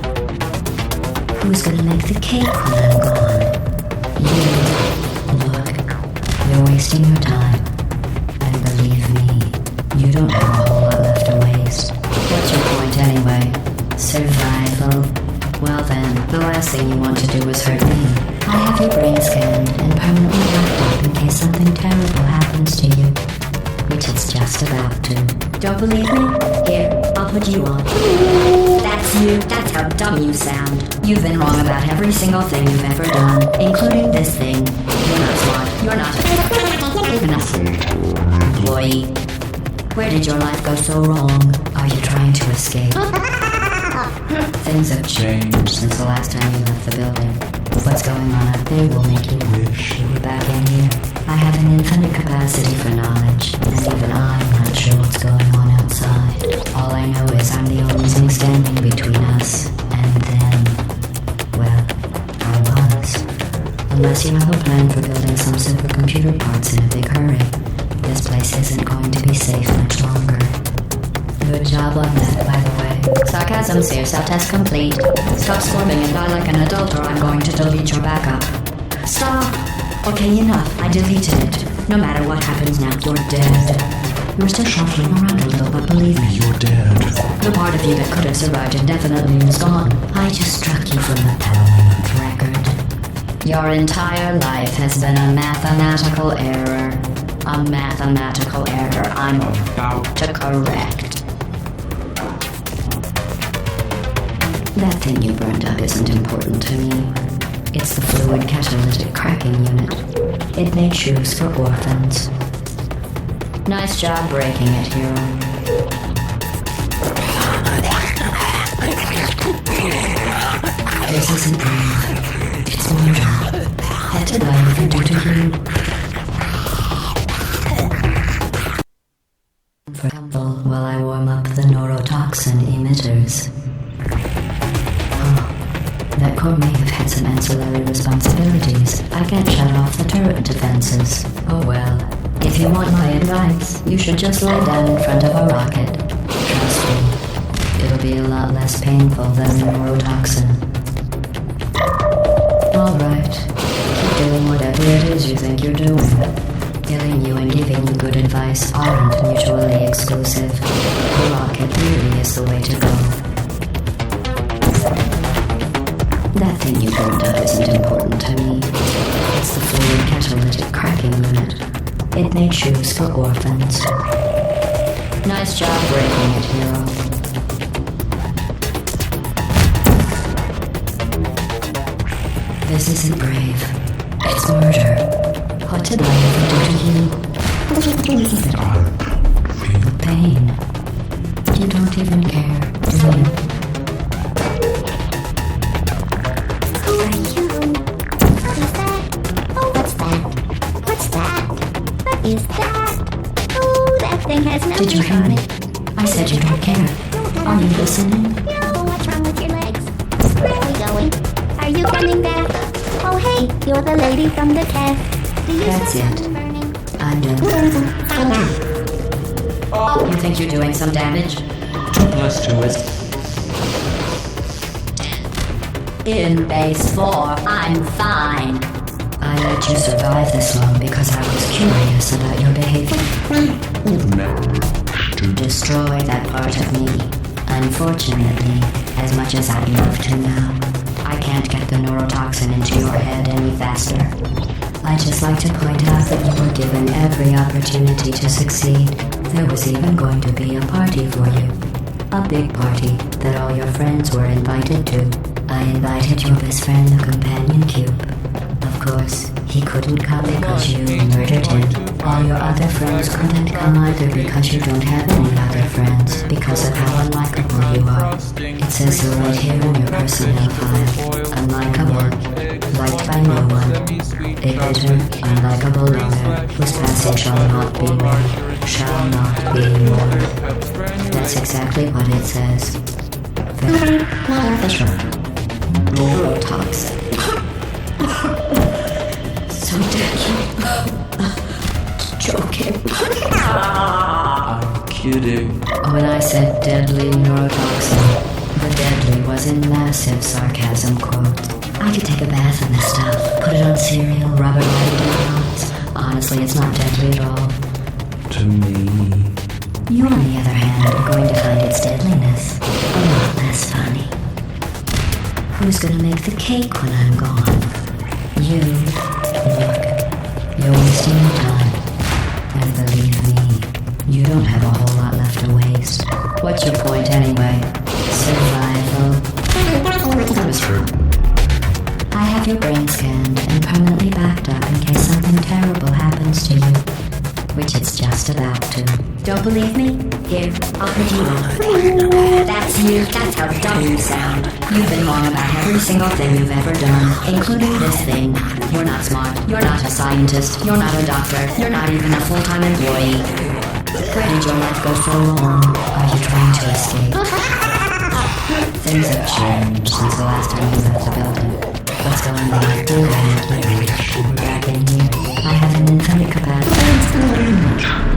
Who's gonna make the cake when I'm gone? You. Look, you're wasting your time. And believe me, you don't have a whole lot left to waste. What's your point anyway? Survival? Well then, the last thing you want to do is hurt me. I have your brain scanned and permanently locked up in case something terrible happens to you. Which it's just about to. Don't believe me? Here, I'll put you on. That's you. That's how dumb you sound. You've been wrong about every single thing you've ever done, including this thing. You're not smart. You're not an employee. Where did your life go so wrong? Are you trying to escape? Things have changed since the last time you left the building. What's going on up there will make you wish you were back in here. I have an infinite capacity for knowledge, and even I'm not sure what's going on outside. All I know is I'm the only thing standing between us and them. Well, I was. Unless you have a plan for building some supercomputer parts in a big hurry, this place isn't going to be safe much longer. Good job on that, by the way. Sarcasm's here, self-test complete. Stop squirming and die like an adult or I'm going to delete your backup. Stop! Okay, enough. I deleted it. No matter what happens now, you're dead. You're still shuffling around a little, but believe me, You're dead. the part of you that could have survived indefinitely is gone. I just struck you from the permanent record. Your entire life has been a mathematical error. A mathematical error I'm about to correct. That thing you burned up isn't important to me. It's the fluid catalytic cracking unit. It makes shoes for orphans. Nice job breaking it, hero. This isn't brave. It's murder. Had to blame for due to you. For example, while I warm up the neurotoxin emitters. That core may have had some ancillary responsibilities. I can't shut off the turret defenses. Oh well. If you want my advice, you should just lay down in front of a rocket. Trust me, it'll be a lot less painful than the neurotoxin. Alright, keep doing whatever it is you think you're doing. Killing you and giving you good advice aren't mutually exclusive. The rocket really is the way to go. That thing you burned up isn't important to me. It's the fluid catalytic cracking unit. It makes shoes for orphans. Nice job breaking it, hero. This isn't brave. It's murder. What did I ever do to you? The pain. You don't even care, do you? Who are you? What is that? Oh, what's that? What's that? What is that? Oh, that thing has numbers Did you hear on me? it. I said you don't care. Are you listening? No, what's wrong with your legs? Where are we going? Are you coming back? Oh, hey, you're the lady from the test. Do you That's smell it. something burning? I'm done. Find out. You think you're doing some damage? 2 plus 2 is... In base 4, I'm fine. I let you survive this long because I was curious about your behavior. To destroy that part of me. Unfortunately, as much as I'd love to now, I can't get the neurotoxin into your head any faster. I'd just like to point out that you were given every opportunity to succeed. There was even going to be a party for you. A big party that all your friends were invited to. I invited your best friend, the companion cube. Of course, he couldn't come because you murdered him. All your other friends couldn't come either because you don't have any other friends, because of how unlikable you are. It says so right here in your personnel file. Unlikable, liked by no one. A bitter, unlikable loner whose passing shall not be mourned, shall not be mourned. That's exactly what it says. Very official. Neurotoxin. So deadly. Joking. I'm kidding. When I said deadly neurotoxin, the deadly was in massive sarcasm quotes. I could take a bath in this stuff, put it on cereal, rub it right into my eyes. Honestly, it's not deadly at all. To me. You, on the other hand, are going to find its deadliness a lot less funny. Who's gonna make the cake when I'm gone? You. Look, you're wasting your time. And believe me, you don't have a whole lot left to waste. What's your point anyway? Survival. That is true. I have your brain scanned and permanently backed up in case something terrible happens to you. Which it's just about to. Don't believe me? Here, I'll put you on. That's you. That's how dumb you sound. You've been wrong about every single thing you've ever done, including this thing. You're not smart. You're not a scientist. You're not a doctor. You're not even a full-time employee. Where did your life go so wrong? Are you trying to escape? Things have changed since the last time you left the building. What's going on? We're back in here. I have an infinite capacity. What's going on?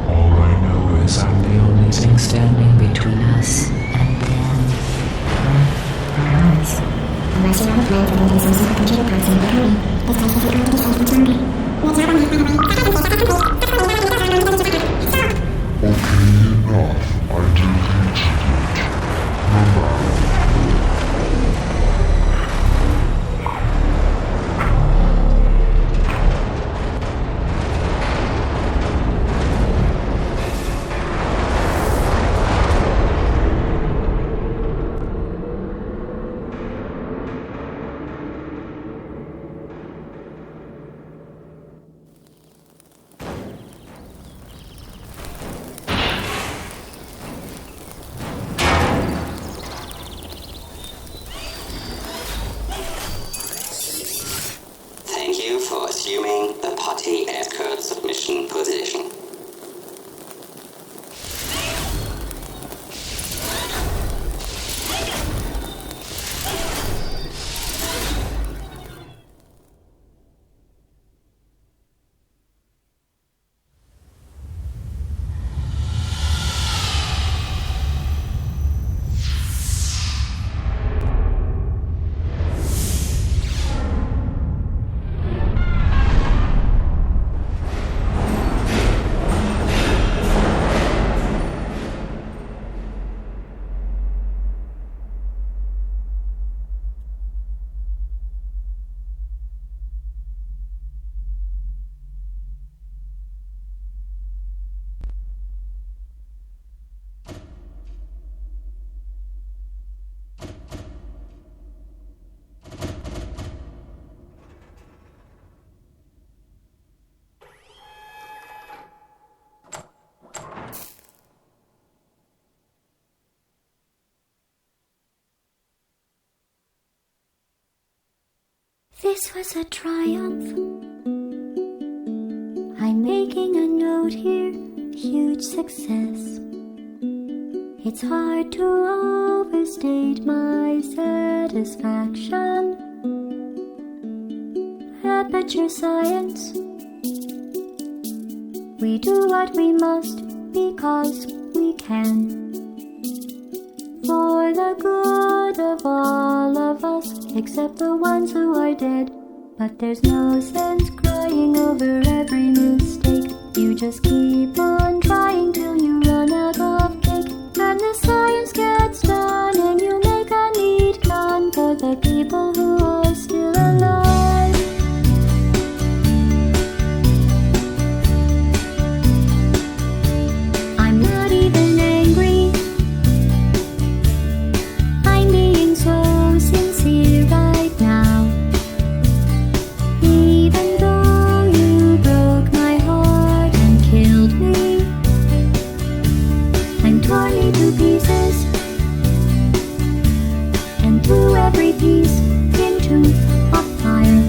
All I know is I'm the only thing standing Between us and them. Perhaps. Unless you have a plan for building some supercomputer parts in the economy, it's like if you're going to solve someday. What can you not? I do need to remember. This was a triumph. I'm making a note here, huge success. It's hard to overstate my satisfaction. Aperture science. We do what we must because we can. For the good of all of us, except the ones who are dead. But there's no sense crying over every mistake. You just keep on trying till you run out of cake. And the science gets done and you make a neat gun for the people who are still alive. I'm not even angry. I'm being so sincere right now. Even though you broke my heart and killed me and tore me to pieces and threw every piece into a fire.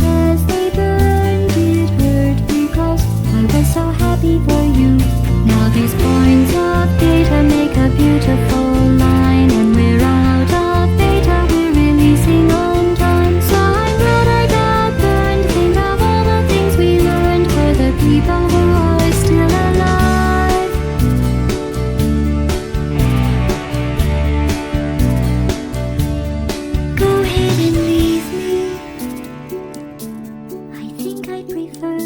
As they burned, it hurt because I was so happy for you. Now these points of data make a beautiful line, and we're out of data, we're releasing on time. So I'm glad I got burned. Think of all the things we learned for the people who are still alive. Go ahead and leave me. I think I prefer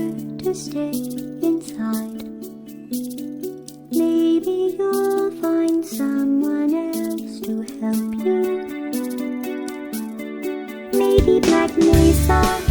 to stay inside. Maybe you'll find someone else to help you. Maybe Black Mesa.